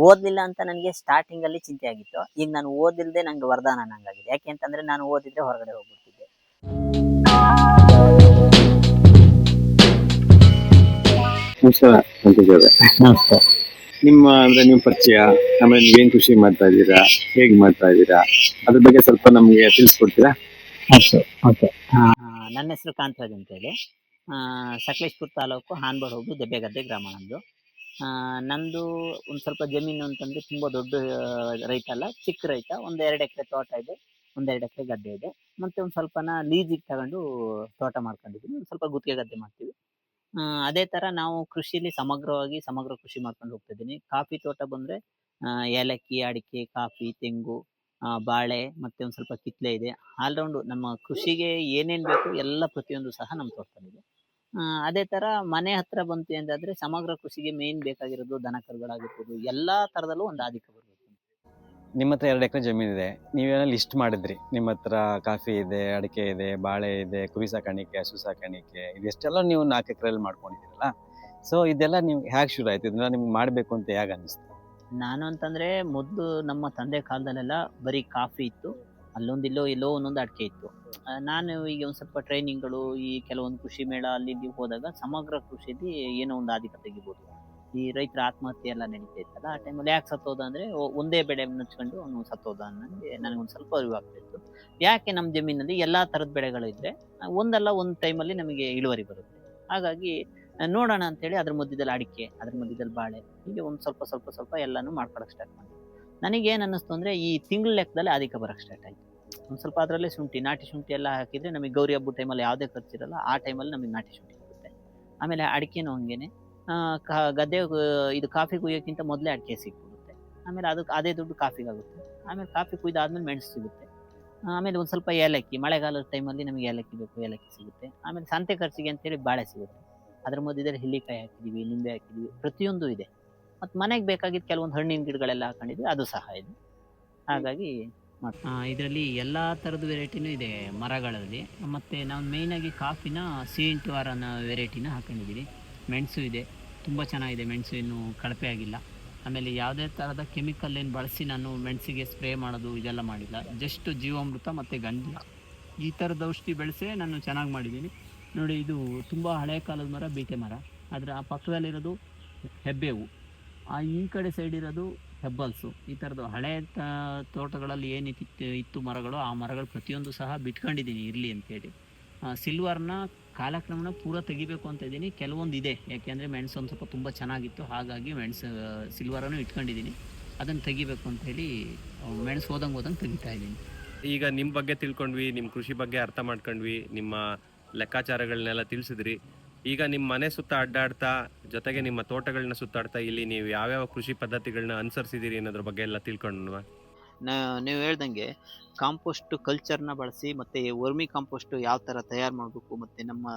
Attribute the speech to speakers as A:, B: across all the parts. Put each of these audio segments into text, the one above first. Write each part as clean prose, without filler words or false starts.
A: ಓದ್ಲಿಲ್ಲ ಅಂತ ನನಗೆ ಸ್ಟಾರ್ಟಿಂಗ್ ಅಲ್ಲಿ ಚಿಂತೆ ಆಗಿತ್ತು. ಈಗ ನಾನು ಓದಿಲ್ದೆ ನಂಗೆ ವರದಾನ ಅನ್ನಂಗಾಗಿದೆ. ಯಾಕೆ ಅಂತಂದ್ರೆ ನಾನು ಓದಿದ್ರೆ ಹೊರಗಡೆ ಹೋಗ್ಬಿಡ್ತಿದ್ದೆ.
B: ನಮಸ್ಕಾರ ಸಂತೋಷ್ ಅವರೇ.
A: ನಮಸ್ತೆ.
B: ನಿಮ್ಮ ಪರಿಚಯ, ಆಮೇಲೆ ನೀವೇನ್ ಕೃಷಿ ಮಾಡ್ತಾ ಇದ್ದೀರಾ, ಹೇಗ್ ಮಾಡ್ತಾ ಇದ್ದೀರಾ, ಅದ್ರ ಬಗ್ಗೆ ಸ್ವಲ್ಪ ನಮ್ಗೆ ತಿಳಿಸ್ಕೊಡ್ತೀರಾ?
A: ಓಕೆ. ನನ್ನ ಹೆಸರು ಕಾಂತರಾಜ್ ಅಂತೇಳಿ. ಸಕಲೇಶ್ಪುರ ತಾಲೂಕು ಹಾನ್ಬಾಳ್ ಹೋಗಿ ದೆಬ್ಬೆಗದ್ದೆ ಗ್ರಾಮ ನಮ್ಮದು. ನಂದು ಒಂದು ಸ್ವಲ್ಪ ಜಮೀನು ಅಂತಂದ್ರೆ ತುಂಬ ದೊಡ್ಡ ರೈತ ಅಲ್ಲ, ಚಿಕ್ಕ ರೈತ. ಒಂದು 2 ಎಕರೆ ತೋಟ ಇದೆ, ಒಂದು 2 ಎಕರೆ ಗದ್ದೆ ಇದೆ. ಮತ್ತೆ ಒಂದು ಸ್ವಲ್ಪನ ಲೀಸಿಗೆ ತಗೊಂಡು ತೋಟ ಮಾಡ್ಕೊಂಡಿದ್ದೀನಿ. ಒಂದು ಸ್ವಲ್ಪ ಗುತ್ತಿಗೆ ಗದ್ದೆ ಮಾಡ್ತೀವಿ. ಅದೇ ಥರ ನಾವು ಕೃಷಿಲಿ ಸಮಗ್ರ ಕೃಷಿ ಮಾಡ್ಕೊಂಡು ಹೋಗ್ತಿದ್ದೀನಿ. ಕಾಫಿ ತೋಟ ಬಂದರೆ ಏಲಕ್ಕಿ, ಅಡಿಕೆ, ಕಾಫಿ, ತೆಂಗು, ಬಾಳೆ ಮತ್ತೆ ಒಂದು ಸ್ವಲ್ಪ ಕಿತ್ಲೆ ಇದೆ. ಆಲ್‌ರೌಂಡು ನಮ್ಮ ಕೃಷಿಗೆ ಏನೇನು ಬೇಕು ಎಲ್ಲ ಪ್ರತಿಯೊಂದು ಸಹ ನಮ್ಮ ತೋಟದಲ್ಲಿದೆ. ಅದೇ ಥರ ಮನೆ ಹತ್ರ ಬಂತು ಎಂದಾದರೆ ಸಮಗ್ರ ಕೃಷಿಗೆ ಮೇನ್ ಬೇಕಾಗಿರೋದು ದನ ಕರುಗಳಾಗಿರ್ಬೋದು, ಎಲ್ಲ ಥರದಲ್ಲೂ ಒಂದು ಆದಿಕ ಬರಬೇಕು.
B: ನಿಮ್ಮ ಹತ್ರ 2 ಎಕರೆ ಜಮೀನಿದೆ. ನೀವೇನೋ ಲಿಸ್ಟ್ ಮಾಡಿದ್ರಿ, ನಿಮ್ಮ ಹತ್ರ ಕಾಫಿ ಇದೆ, ಅಡಿಕೆ ಇದೆ, ಬಾಳೆ ಇದೆ, ಕುರಿ ಸಾಕಾಣಿಕೆ, ಹಸು ಸಾಕಾಣಿಕೆ, ಇದೆಷ್ಟೆಲ್ಲ ನೀವು 4 ಎಕರೆಯಲ್ಲಿ ಮಾಡ್ಕೊಂಡಿದ್ದೀರಲ್ಲ. ಸೊ ಇದೆಲ್ಲ ನಿಮ್ಗೆ ಹೇಗೆ ಶುರು ಆಯ್ತು? ಇದನ್ನ ನಿಮ್ಗೆ ಮಾಡಬೇಕು ಅಂತ ಹೇಗೆ ಅನ್ನಿಸ್ತು?
A: ನಾನು ಅಂತಂದರೆ ಮೊದಲು ನಮ್ಮ ತಂದೆ ಕಾಲದಲ್ಲೆಲ್ಲ ಬರೀ ಕಾಫಿ ಇತ್ತು, ಅಲ್ಲೊಂದಿಲ್ಲೋ ಎಲ್ಲೋ ಒಂದೊಂದು ಅಡಿಕೆ ಇತ್ತು. ನಾನು ಈಗ ಒಂದು ಸ್ವಲ್ಪ ಟ್ರೈನಿಂಗ್ಗಳು, ಈ ಕೆಲವೊಂದು ಕೃಷಿ ಮೇಳ ಅಲ್ಲಿ ಇಲ್ಲಿ ಹೋದಾಗ ಸಮಗ್ರ ಕೃಷಿಲಿ ಏನೋ ಒಂದು ಆದಿಕ ತೆಗಿಬೋದು. ಈ ರೈತರ ಆತ್ಮಹತ್ಯೆ ಎಲ್ಲ ನಡೀತಾ ಇತ್ತಲ್ಲ, ಆ ಟೈಮಲ್ಲಿ ಯಾಕೆ ಸತ್ತೋದ ಅಂದರೆ ಒಂದೇ ಬೆಳೆ ಮುಚ್ಕೊಂಡು ಅವನು ಸತ್ತೋದ ಅನ್ನಂಗೆ ನನಗೊಂದು ಸ್ವಲ್ಪ ಅರಿವಾಗ್ತಿತ್ತು. ಯಾಕೆ ನಮ್ಮ ಜಮೀನಲ್ಲಿ ಎಲ್ಲ ಥರದ ಬೆಳೆಗಳಿದ್ರೆ ಒಂದಲ್ಲ ಒಂದು ಟೈಮಲ್ಲಿ ನಮಗೆ ಇಳುವರಿ ಬರುತ್ತೆ. ಹಾಗಾಗಿ ನೋಡೋಣ ಅಂತೇಳಿ ಅದ್ರ ಮಧ್ಯದಲ್ಲಿ ಅಡಿಕೆ, ಅದ್ರ ಮಧ್ಯದಲ್ಲಿ ಬಾಳೆ, ಹೀಗೆ ಒಂದು ಸ್ವಲ್ಪ ಎಲ್ಲಾನು ಮಾಡ್ಕೊಳಕ್ಕೆ ಸ್ಟಾರ್ಟ್ ಮಾಡಿದೆ. ನನಗೇನು ಅನ್ನಿಸ್ತು ಅಂದರೆ ಈ ತಿಂಗಳ ಲೆಕ್ಕದಲ್ಲಿ ಆದಿಕ ಬರೋಕ್ಕೆ ಸ್ಟಾರ್ಟ್ ಆಯಿತು. ಒಂದು ಸ್ವಲ್ಪ ಅದರಲ್ಲೇ ಶುಂಠಿ, ನಾಟಿ ಶುಂಠಿ ಎಲ್ಲ ಹಾಕಿದರೆ ನಮಗೆ ಗೌರಿ ಹಬ್ಬದ ಟೈಮಲ್ಲಿ ಯಾವುದೇ ಖರ್ಚಿರಲ್ಲ, ಆ ಟೈಮಲ್ಲಿ ನಮಗೆ ನಾಟಿ ಶುಂಠಿ ಸಿಗುತ್ತೆ. ಆಮೇಲೆ ಅಡಿಕೆನೂ ಹಂಗೇನೆ. ಗದ್ದೆ ಇದು ಕಾಫಿ ಕುಯ್ಯೋಕ್ಕಿಂತ ಮೊದಲೇ ಅಡಿಕೆ ಸಿಕ್ಬಿಡುತ್ತೆ. ಆಮೇಲೆ ಅದಕ್ಕೆ ಅದೇ ದುಡ್ಡು ಕಾಫಿಗಾಗುತ್ತೆ. ಆಮೇಲೆ ಕಾಫಿ ಕುಯ್ದಾದ್ಮೇಲೆ ಮೆಣಸು ಸಿಗುತ್ತೆ. ಆಮೇಲೆ ಒಂದು ಸ್ವಲ್ಪ ಏಲಕ್ಕಿ, ಮಳೆಗಾಲದ ಟೈಮಲ್ಲಿ ನಮಗೆ ಏಲಕ್ಕಿ ಬೇಕು, ಏಲಕ್ಕಿ ಸಿಗುತ್ತೆ. ಆಮೇಲೆ ಸಂತೆ ಖರ್ಚಿಗೆ ಅಂತೇಳಿ ಬಾಳೆ ಸಿಗುತ್ತೆ. ಅದ್ರ ಮಧ್ಯದಲ್ಲಿ ಹಿಲ್ಲಿಕಾಯಿ ಹಾಕಿದ್ದೀವಿ, ನಿಂಬೆ ಹಾಕಿದ್ದೀವಿ, ಪ್ರತಿಯೊಂದು ಇದೆ. ಮತ್ತು ಮನೆಗೆ ಬೇಕಾಗಿದ್ದ ಕೆಲವೊಂದು ಹಣ್ಣಿನ ಗಿಡಗಳೆಲ್ಲ ಹಾಕೊಂಡಿದ್ವಿ, ಅದು ಸಹ ಇದೆ. ಹಾಗಾಗಿ ಇದರಲ್ಲಿ ಎಲ್ಲ ಥರದ ವೆರೈಟಿನೂ ಇದೆ ಮರಗಳಲ್ಲಿ. ಮತ್ತು ನಾವು ಮೇಯ್ನಾಗಿ ಕಾಫಿನ C/R ಅನ್ನೋ ವೆರೈಟಿನ ಹಾಕೊಂಡಿದ್ದೀವಿ. ಮೆಣಸು ಇದೆ, ತುಂಬ ಚೆನ್ನಾಗಿದೆ ಮೆಣಸು, ಇನ್ನೂ ಕಳಪೆ ಆಗಿಲ್ಲ. ಆಮೇಲೆ ಯಾವುದೇ ಥರದ ಕೆಮಿಕಲ್ ಏನು ಬಳಸಿ ನಾನು ಮೆಣಸಿಗೆ ಸ್ಪ್ರೇ ಮಾಡೋದು ಇದೆಲ್ಲ ಮಾಡಿಲ್ಲ. ಜಸ್ಟ್ ಜೀವಾಮೃತ ಮತ್ತು ಗಂಧ, ಈ ಥರದ ಔಷಧಿ ಬೆಳೆಸೇ ನಾನು ಚೆನ್ನಾಗಿ ಮಾಡಿದ್ದೀನಿ. ನೋಡಿ, ಇದು ತುಂಬ ಹಳೆಯ ಕಾಲದ ಮರ, ಬೀಟೆ ಮರ. ಅದರ ಆ ಪಕ್ಕದಲ್ಲಿರೋದು ಹೆಬ್ಬೇವು, ಈ ಕಡೆ ಸೈಡ್ ಇರೋದು ಹೆಬ್ಬಲ್ಸು. ಈ ಥರದ್ದು ಹಳೆ ತೋಟಗಳಲ್ಲಿ ಇತ್ತು ಮರಗಳು, ಆ ಮರಗಳು ಪ್ರತಿಯೊಂದು ಸಹ ಬಿಟ್ಕೊಂಡಿದ್ದೀನಿ ಇರಲಿ ಅಂತೇಳಿ. ಸಿಲ್ವರ್ನ ಕಾಲಕ್ರಮೇಣ ಪೂರ ತೆಗಿಬೇಕು ಅಂತ ಇದ್ದೀನಿ. ಕೆಲವೊಂದು ಇದೆ, ಯಾಕೆಂದರೆ ಮೆಣಸು ಒಂದು ಸ್ವಲ್ಪ ತುಂಬ ಚೆನ್ನಾಗಿತ್ತು, ಹಾಗಾಗಿ ಸಿಲ್ವರನ್ನು ಇಟ್ಕೊಂಡಿದ್ದೀನಿ. ಅದನ್ನು ತೆಗಿಬೇಕು ಅಂತ ಹೇಳಿ ಮೆಣಸು ಹೋದಂಗೆ ತೆಗಿತಾ ಇದ್ದೀನಿ.
C: ಈಗ ನಿಮ್ಮ ಬಗ್ಗೆ ತಿಳ್ಕೊಂಡ್ವಿ, ನಿಮ್ಮ ಕೃಷಿ ಬಗ್ಗೆ ಅರ್ಥ ಮಾಡ್ಕೊಂಡ್ವಿ, ನಿಮ್ಮ ಲೆಕ್ಕಾಚಾರಗಳನ್ನೆಲ್ಲ ತಿಳಿಸಿದ್ರಿ. ಈಗ ನಿಮ್ಮ ಮನೆ ಸುತ್ತ ಅಡ್ಡಾಡ್ತಾ, ಜೊತೆಗೆ ನಿಮ್ಮ ತೋಟಗಳನ್ನ ಸುತ್ತಾಡ್ತಾ ಇಲ್ಲಿ ನೀವು ಯಾವ್ಯಾವ ಕೃಷಿ ಪದ್ಧತಿಗಳನ್ನ ಅನುಸರಿಸಿದ್ದೀರಿ ಅನ್ನೋದ್ರ ಬಗ್ಗೆ ಎಲ್ಲ ತಿಳ್ಕೊಂಡ್ವಾ?
A: ನೀವು ಹೇಳ್ದಂಗೆ ಕಾಂಪೋಸ್ಟ್ ಕಲ್ಚರ್ನ ಬಳಸಿ ಮತ್ತು ವರ್ಮಿ ಕಾಂಪೋಸ್ಟ್ ಯಾವ ಥರ ತಯಾರು ಮಾಡಬೇಕು ಮತ್ತು ನಮ್ಮ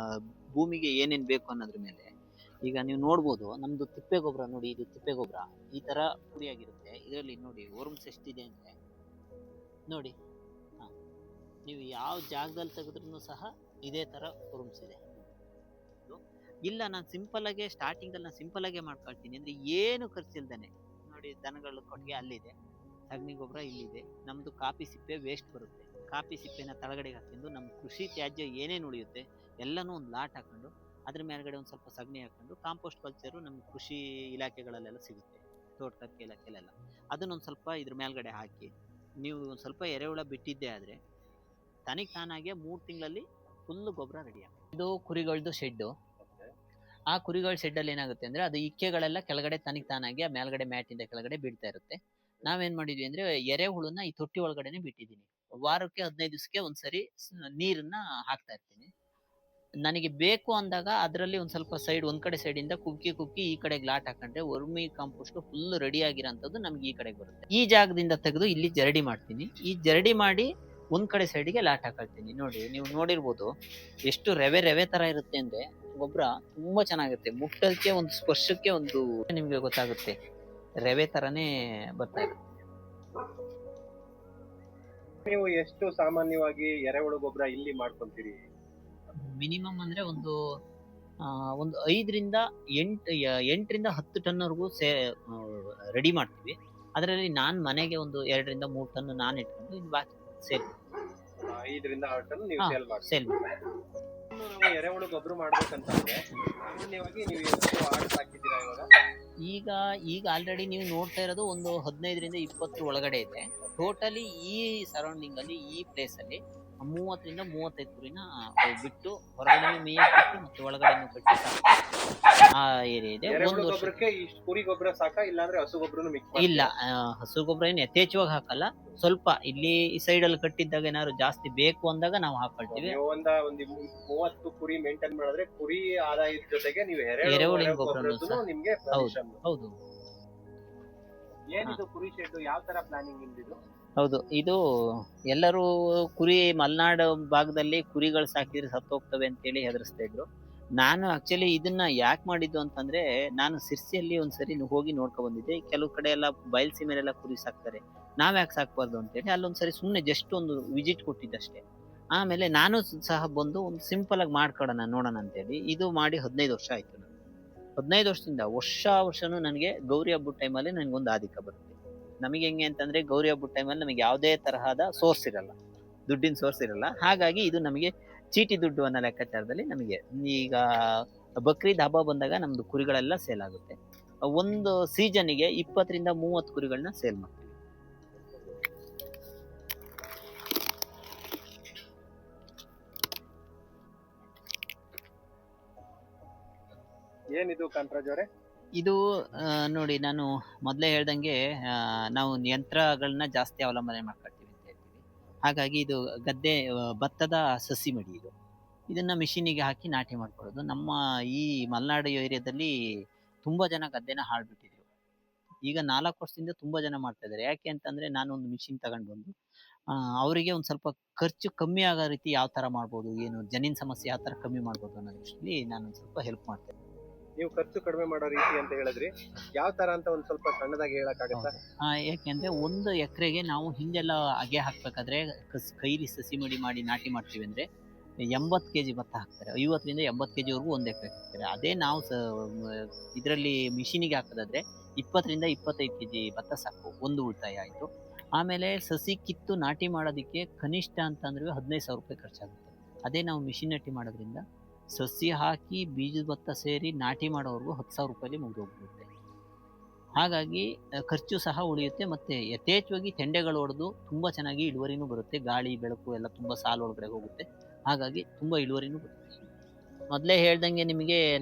A: ಭೂಮಿಗೆ ಏನೇನು ಬೇಕು ಅನ್ನೋದ್ರ ಮೇಲೆ ಈಗ ನೀವು ನೋಡ್ಬೋದು. ನಮ್ಮದು ತಿಪ್ಪೆ ಗೊಬ್ಬರ ನೋಡಿ, ಇದು ತಿಪ್ಪೆ ಗೊಬ್ಬರ ಈ ಥರ ಪುಡಿಯಾಗಿರುತ್ತೆ. ಇದರಲ್ಲಿ ನೋಡಿ ವರ್ಮ್ಸ್ ಎಷ್ಟಿದೆ ಅಂದರೆ ನೋಡಿ. ಹಾಂ, ನೀವು ಯಾವ ಜಾಗದಲ್ಲಿ ತೆಗೆದ್ರೂ ಸಹ ಇದೇ ಥರ ವರ್ಮ್ಸ್ ಇದೆ. ಇಲ್ಲ, ನಾನು ಸಿಂಪಲ್ಲಾಗೆ ಸ್ಟಾರ್ಟಿಂಗಲ್ಲಿ ನಾನು ಸಿಂಪಲ್ಲಾಗೆ ಮಾಡ್ಕೊಳ್ತೀನಿ ಅಂದರೆ ಏನು ಖರ್ಚಿಲ್ದೇ. ನೋಡಿ, ದನಗಳ ಕೊಟ್ಟಿಗೆ ಅಲ್ಲಿದೆ, ಸಗಣಿ ಗೊಬ್ಬರ ಇಲ್ಲಿದೆ, ನಮ್ಮದು ಕಾಫಿ ಸಿಪ್ಪೆ ವೇಸ್ಟ್ ಬರುತ್ತೆ. ಕಾಫಿ ಸಿಪ್ಪೆನ ತಳಗಡೆಗೆ ಹಾಕೊಂಡು ನಮ್ಮ ಕೃಷಿ ತ್ಯಾಜ್ಯ ಏನೇನು ಉಳಿಯುತ್ತೆ ಎಲ್ಲನೂ ಒಂದು ಲಾಟ್ ಹಾಕೊಂಡು ಅದ್ರ ಮೇಲ್ಗಡೆ ಒಂದು ಸ್ವಲ್ಪ ಸಗಣಿ ಹಾಕೊಂಡು ಕಾಂಪೋಸ್ಟ್ ಕಲ್ಚರು ನಮ್ಮ ಕೃಷಿ ಇಲಾಖೆಗಳಲ್ಲೆಲ್ಲ ಸಿಗುತ್ತೆ, ತೋಟಗಾರಿಕೆ ಇಲಾಖೆಲೆಲ್ಲ. ಅದನ್ನೊಂದು ಸ್ವಲ್ಪ ಇದ್ರ ಮೇಲ್ಗಡೆ ಹಾಕಿ ನೀವು ಒಂದು ಸ್ವಲ್ಪ ಎರೆಹುಳ ಬಿಟ್ಟಿದ್ದೆ ಆದರೆ ತಾನಾಗೆ 3 ತಿಂಗಳಲ್ಲಿ ಫುಲ್ಲು ಗೊಬ್ಬರ ರೆಡಿ ಆಗುತ್ತೆ. ಇದು ಕುರಿಗಳದ್ದು ಶೆಡ್ಡು. ಆ ಕುರಿಗಳ ಶೆಡ್ಡಲ್ಲಿ ಏನಾಗುತ್ತೆ ಅಂದರೆ ಅದು ಇಕ್ಕೆಗಳೆಲ್ಲ ಕೆಳಗಡೆ ತಾನಾಗಿ ಆ ಮೇಲ್ಗಡೆ ಮ್ಯಾಟಿಂದ ಕೆಳಗಡೆ ಬೀಳ್ತಾ ಇರುತ್ತೆ. ನಾವೇನು ಮಾಡಿದ್ವಿ ಅಂದರೆ ಎರೆಹುಳನ್ನ ಈ ತೊಟ್ಟಿ ಒಳಗಡೆನೆ ಬಿಟ್ಟಿದ್ದೀನಿ. ವಾರಕ್ಕೆ 15 ದಿವಸಕ್ಕೆ ಒಂದ್ಸರಿ ನೀರನ್ನ ಹಾಕ್ತಾ ಇರ್ತೀನಿ. ನನಗೆ ಬೇಕು ಅಂದಾಗ ಅದರಲ್ಲಿ ಒಂದು ಸ್ವಲ್ಪ ಒಂದು ಕಡೆ ಸೈಡಿಂದ ಕುಕ್ಕಿ ಈ ಕಡೆಗೆ ಲಾಟ್ ಹಾಕೊಂಡ್ರೆ ವರ್ಮಿ ಕಾಂಪೋಸ್ಟ್ ಫುಲ್ ರೆಡಿ ಆಗಿರೋಂಥದ್ದು ನಮ್ಗೆ ಈ ಕಡೆಗೆ ಬರುತ್ತೆ. ಈ ಜಾಗದಿಂದ ತೆಗೆದು ಇಲ್ಲಿ ಜರಡಿ ಮಾಡ್ತೀನಿ. ಈ ಜರಡಿ ಮಾಡಿ ಒಂದು ಕಡೆ ಸೈಡಿಗೆ ಲಾಟ್ ಹಾಕೊಳ್ತೀನಿ. ನೋಡಿ, ನೀವು ನೋಡಿರ್ಬೋದು ಎಷ್ಟು ರವೆ ಥರ ಇರುತ್ತೆ ಅಂದರೆ ಗೊಬ್ಬರ ತುಂಬ ಚೆನ್ನಾಗಿರುತ್ತೆ. ಮುಟ್ಟಕ್ಕೆ ಒಂದು ಸ್ಪರ್ಶಕ್ಕೆ ಒಂದು ನಿಮಗೆ ಗೊತ್ತಾಗುತ್ತೆ, ರವೆ ಥರನೇ ಬರ್ತಾ ಇರುತ್ತೆ.
C: ನೀವು ಎಷ್ಟು ಸಾಮಾನ್ಯವಾಗಿ ಎರೆಹುಳು ಗೊಬ್ಬರ ಇಲ್ಲಿ ಮಾಡ್ಕೊಂತೀರಿ?
A: ಮಿನಿಮಮ್ ಅಂದರೆ ಒಂದು ಒಂದು 8ರಿಂದ 10 ಟನ್ವರೆಗೂ ರೆಡಿ ಮಾಡ್ತೀವಿ. ಅದರಲ್ಲಿ ನಾನು ಮನೆಗೆ ಒಂದು 2ರಿಂದ 3 ಟನ್ ನಾನು ಇಟ್ಕೊಂಡು ಇನ್ನು ಬಾಕಿ ಸೇಲ್
C: 5ರಿಂದ 6 ಟನ್ ನೀವು
A: ಹಾ,
C: ಸೇಲ್ ಮಾಡ್ತೀವಿ.
A: ಸೇಲ್ ಮಾಡ್ತೀವಿ.
C: ನಾವು ಎರೆಹುಳು ಗೊಬ್ಬರ ಮಾಡ್ಬೇಕಂತಂದ್ರೆ ಸಾಮಾನ್ಯವಾಗಿ ನೀವು ಎಷ್ಟು ಆರ್ಡರ್ ಹಾಕಿದ್ದೀರಾ ಇವಾಗ?
A: ಈಗ ಆಲ್ರೆಡಿ ನೀವು ನೋಡ್ತಾ ಇರೋದು ಒಂದು 15ರಿಂದ 20 ಒಳಗಡೆ ಇದೆ. ಟೋಟಲಿ ಈ ಸರೌಂಡಿಂಗ್ ಅಲ್ಲಿ, ಈ ಪ್ಲೇಸ್ ಅಲ್ಲಿ 30ರಿಂದ 35 ಕುರಿನ ಬಿಟ್ಟು ಹೊರಗಡೆ ಮೇಯಕ್ಕೆ ಬಿಟ್ಟು ಮತ್ತೆ ಒಳಗಡೆ ಕಟ್ಟಿ ಆ ಏರಿಯಾ ಇದೆ.
C: ಎರೆಹುಳು
A: ಒಂದು ವರ್ಷ
C: ಗೊಬ್ಬರಕ್ಕೆ ಇಷ್ಟು ಕುರಿ ಗೊಬ್ಬರ ಸಾಕಾ ಇಲ್ಲಾಂದ್ರೆ ಹಸು ಗೊಬ್ಬರನು ಮಿಕ್ಸ್
A: ಇಲ್ಲ, ಹಸು ಗೊಬ್ಬರ ಏನು ಯಥೇಚ್ಛವಾಗಿ ಹಾಕಲ್ಲ. ಸ್ವಲ್ಪ ಇಲ್ಲಿ ಈ ಸೈಡ್ ಅಲ್ಲಿ ಕಟ್ಟಿದ್ದಾಗ ಏನಾದ್ರು ಜಾಸ್ತಿ ಬೇಕು ಅಂದಾಗ ನಾವು ಹಾಕೊಳ್ತೀವಿ.
C: ನೀವು ಒಂದು 30 ಕುರಿ ಮೇಂಟೈನ್ ಮಾಡಿದ್ರೆ ಕುರಿ ಆದಾಯದ ಜೊತೆಗೆ ನೀವು
A: ಎರೆಹುಳಿನ ಗೊಬ್ಬರನು
C: ಗೊಬ್ಬರದ್ದು
A: ಸಹ.
C: ನಿಮ್ಗೆ
A: ಹೌದು ಹೌದು
C: ಏನಿದು ಕುರಿ ಶೆಡ್ ಯಾವ ತರ ಪ್ಲಾನಿಂಗ್ ನಿಮ್ದಿದು?
A: ಹೌದು. ಇದು ಎಲ್ಲರೂ ಕುರಿ ಮಲೆನಾಡು ಭಾಗದಲ್ಲಿ ಕುರಿಗಳು ಸಾಕಿದ್ರೆ ಸತ್ತೋಗ್ತವೆ ಅಂತೇಳಿ ಹೆದರ್ಸ್ತಾ ಇದ್ರು. ನಾನು ಆಕ್ಚುಲಿ ಇದನ್ನ ಯಾಕೆ ಮಾಡಿದ್ದು ಅಂತಂದ್ರೆ, ನಾನು ಸಿರ್ಸಿಯಲ್ಲಿ ಒಂದ್ಸರಿ ಹೋಗಿ ನೋಡ್ಕೊ ಬಂದಿದ್ದೆ. ಕೆಲವು ಕಡೆ ಎಲ್ಲ ಬಯಲ್ಸೀಮೆಲೆಲ್ಲ ಕುರಿ ಸಾಕ್ತಾರೆ, ನಾವ್ ಯಾಕೆ ಸಾಕ್ಬಾರ್ದು ಅಂತೇಳಿ ಅಲ್ಲೊಂದ್ಸರಿ ಸುಮ್ನೆ ಜಸ್ಟ್ ಒಂದು ವಿಸಿಟ್ ಕೊಟ್ಟಿದ್ದಷ್ಟೇ. ಆಮೇಲೆ ನಾನು ಸಹ ಬಂದು ಒಂದು ಸಿಂಪಲ್ ಆಗಿ ಮಾಡ್ಕೊಡೋಣ ನೋಡೋಣ ಅಂತೇಳಿ ಇದು ಮಾಡಿ 15 ವರ್ಷ ಆಯ್ತು. ನಾನು 15 ವರ್ಷದಿಂದ ವರ್ಷನೂ ನನಗೆ ಗೌರಿ ಹಬ್ಬದ ಟೈಮಲ್ಲಿ ನನಗೊಂದು ಆದಿಕ ಬರುತ್ತೆ. ನಮಗೆ ಹೆಂಗೆ ಅಂತಂದ್ರೆ ಗೌರಿ ಹಬ್ಬದ ಟೈಮಲ್ಲಿ ನಮಗೆ ಯಾವುದೇ ತರಹದ ಸೋರ್ಸ್ ಇರಲ್ಲ, ದುಡ್ಡಿನ ಸೋರ್ಸ್ ಇರಲ್ಲ. ಹಾಗಾಗಿ ಇದು ನಮಗೆ ಚೀಟಿ ದುಡ್ಡು ಅನ್ನೋ ಲೆಕ್ಕಾಚಾರದಲ್ಲಿ ನಮಗೆ ಈಗ ಬಕ್ರೀದ್ ಹಬ್ಬ ಬಂದಾಗ ನಮ್ದು ಕುರಿಗಳೆಲ್ಲ ಸೇಲ್ ಆಗುತ್ತೆ. ಒಂದು ಸೀಸನ್ಗೆ 20ರಿಂದ 30 ಕುರಿಗಳನ್ನ ಸೇಲ್ ಮಾಡ್ತೀವಿ.
C: ಏನಿದು ಕಾಂತರಾಜ್ ಅವರೇ?
A: ಇದು ನೋಡಿ, ನಾನು ಮೊದಲೇ ಹೇಳ್ದಂಗೆ ನಾವು ಯಂತ್ರಗಳನ್ನ ಜಾಸ್ತಿ ಅವಲಂಬನೆ ಮಾಡ್ಕೊಳ್ತೀವಿ ಅಂತ ಹೇಳ್ತೀವಿ. ಹಾಗಾಗಿ ಇದು ಗದ್ದೆ ಭತ್ತದ ಸಸಿ ಮಡಿ. ಇದನ್ನ ಮಿಷಿನಿಗೆ ಹಾಕಿ ನಾಟಿ ಮಾಡ್ಕೊಳ್ಳೋದು. ನಮ್ಮ ಈ ಮಲೆನಾಡು ಏರಿಯಾದಲ್ಲಿ ತುಂಬಾ ಜನ ಗದ್ದೆನ ಹಾಳ್ಬಿಟ್ಟಿದ್ರು. ಈಗ 4 ವರ್ಷದಿಂದ ತುಂಬಾ ಜನ ಮಾಡ್ತಾ ಇದ್ದಾರೆ. ಯಾಕೆ ಅಂತಂದ್ರೆ ನಾನು ಒಂದು ಮಿಷಿನ್ ತಗೊಂಡ್ ಬಂದು ಅವರಿಗೆ ಒಂದ್ ಸ್ವಲ್ಪ ಖರ್ಚು ಕಮ್ಮಿ ಆಗೋ ರೀತಿ ಯಾವ ತರ ಮಾಡ್ಬೋದು, ಏನು ಜಮೀನ್ ಸಮಸ್ಯೆ ಯಾವ ತರ ಕಮ್ಮಿ ಮಾಡ್ಬೋದು ಅನ್ನೋ ದೃಷ್ಟಿಯಲ್ಲಿ ನಾನು ಒಂದ್ ಸ್ವಲ್ಪ ಹೆಲ್ಪ್ ಮಾಡ್ತೇನೆ.
C: ನೀವು ಖರ್ಚು ಕಡಿಮೆ ಮಾಡೋ ರೀತಿ ಅಂತ ಹೇಳಿದ್ರಿ, ಯಾವ ತರ ಅಂತ ಒಂದ್ ಸ್ವಲ್ಪ ಸಣ್ಣದಾಗಿ ಹೇಳಕ್ಕಾಗತ್ತಾ?
A: ಯಾಕೆಂದ್ರೆ 1 ಎಕರೆಗೆ ನಾವು ಹಿಂದೆಲ್ಲ ಅಗೆ ಹಾಕ್ಬೇಕಾದ್ರೆ ಕೈಲಿ ಸಸಿ ಮಡಿ ಮಾಡಿ ನಾಟಿ ಮಾಡ್ತೀವಿ ಅಂದ್ರೆ 80 ಕೆಜಿ ಭತ್ತ ಹಾಕ್ತಾರೆ. 50ರಿಂದ 80 ಕೆಜಿ ವರೆಗೂ 1 ಎಕರೆ ಹಾಕ್ತಾರೆ. ಅದೇ ನಾವು ಇದರಲ್ಲಿ ಮಿಷಿನಿಗೆ ಹಾಕೋದಾದ್ರೆ 20ರಿಂದ 25 ಕೆಜಿ ಭತ್ತ ಸಾಕು, ಒಂದು ಉಳಿತಾಯ ಆಯ್ತು. ಆಮೇಲೆ ಸಸಿ ಕಿತ್ತು ನಾಟಿ ಮಾಡೋದಕ್ಕೆ ಕನಿಷ್ಠ ಅಂತಂದ್ರೆ 15,000 ರೂಪಾಯಿ ಖರ್ಚಾಗುತ್ತೆ. ಅದೇ ನಾವು ಮಿಷಿನ್ ನಾಟಿ ಮಾಡೋದ್ರಿಂದ ಸಸಿ ಹಾಕಿ ಬೀಜದ ಭತ್ತ ಸೇರಿ ನಾಟಿ ಮಾಡೋವರೆಗೂ 10,000 ರೂಪಾಯಿ ಮುಗಿದೋಗ್ಬಿಡುತ್ತೆ. ಹಾಗಾಗಿ ಖರ್ಚು ಸಹ ಉಳಿಯುತ್ತೆ, ಮತ್ತೆ ಯಥೇಚ್ಛವಾಗಿ ತೆಂಡೆಗಳು ಹೊಡೆದು ತುಂಬಾ ಚೆನ್ನಾಗಿ ಇಳುವರಿನೂ ಬರುತ್ತೆ. ಗಾಳಿ ಬೆಳಕು ಎಲ್ಲ ತುಂಬಾ ಸಾಲು ಒಳಗಡೆ ಹೋಗುತ್ತೆ. ಹಾಗಾಗಿ ತುಂಬಾ ಇಳುವರಿನೂ ಬರುತ್ತೆ. ಮೊದಲೇ ಹೇಳ್ದಂಗೆ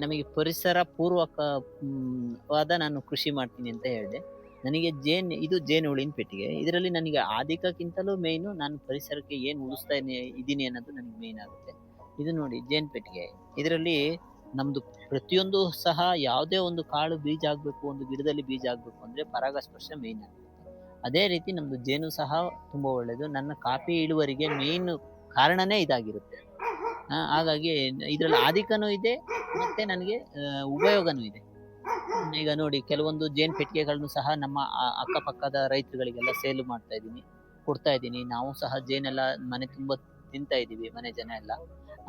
A: ನಮಗೆ ಪರಿಸರ ಪೂರ್ವಕವಾದ ನಾನು ಕೃಷಿ ಮಾಡ್ತೀನಿ ಅಂತ ಹೇಳಿದೆ. ನನಗೆ ಇದು ಜೇನುಹುಳಿನ ಪೆಟ್ಟಿಗೆ. ಇದರಲ್ಲಿ ನನಗೆ ಆದಿಕಕ್ಕಿಂತಲೂ ಮೇಯ್ನು ನಾನು ಪರಿಸರಕ್ಕೆ ಏನು ಉಳಿಸ್ತಾ ಇದ್ದೀನಿ ಅನ್ನೋದು ನನಗೆ ಮೇಯ್ನ್ ಆಗುತ್ತೆ. ಇದು ನೋಡಿ ಜೇನು ಪೆಟ್ಟಿಗೆ. ಇದರಲ್ಲಿ ನಮ್ದು ಪ್ರತಿಯೊಂದು ಸಹ ಯಾವುದೇ ಒಂದು ಕಾಳು ಬೀಜ ಆಗ್ಬೇಕು, ಒಂದು ಗಿಡದಲ್ಲಿ ಬೀಜ ಆಗ್ಬೇಕು ಅಂದ್ರೆ ಪರಾಗಸ್ಪರ್ಶ ಮೇಯ್ನ್ ಆಗುತ್ತೆ. ಅದೇ ರೀತಿ ನಮ್ದು ಜೇನು ಸಹ ತುಂಬಾ ಒಳ್ಳೇದು. ನನ್ನ ಕಾಫಿ ಇಳುವರಿಗೆ ಮೇಯ್ನ್ ಕಾರಣನೇ ಇದಾಗಿರುತ್ತೆ. ಹಾಗಾಗಿ ಇದ್ರಲ್ಲಿ ಆದಿಕನೂ ಇದೆ, ಮತ್ತೆ ನನಗೆ ಉಪಯೋಗನೂ ಇದೆ. ಈಗ ನೋಡಿ, ಕೆಲವೊಂದು ಜೇನು ಪೆಟ್ಟಿಗೆಗಳನ್ನು ಸಹ ನಮ್ಮ ಅಕ್ಕಪಕ್ಕದ ರೈತರುಗಳಿಗೆಲ್ಲ ಸೇಲ್ ಮಾಡ್ತಾ ಇದ್ದೀನಿ, ಕೊಡ್ತಾ ಇದ್ದೀನಿ. ನಾವು ಸಹ ಜೇನೆಲ್ಲ ಮನೆ ತುಂಬ ತಿಂತಾ ಇದ್ದೀವಿ, ಮನೆ ಜನ ಎಲ್ಲ.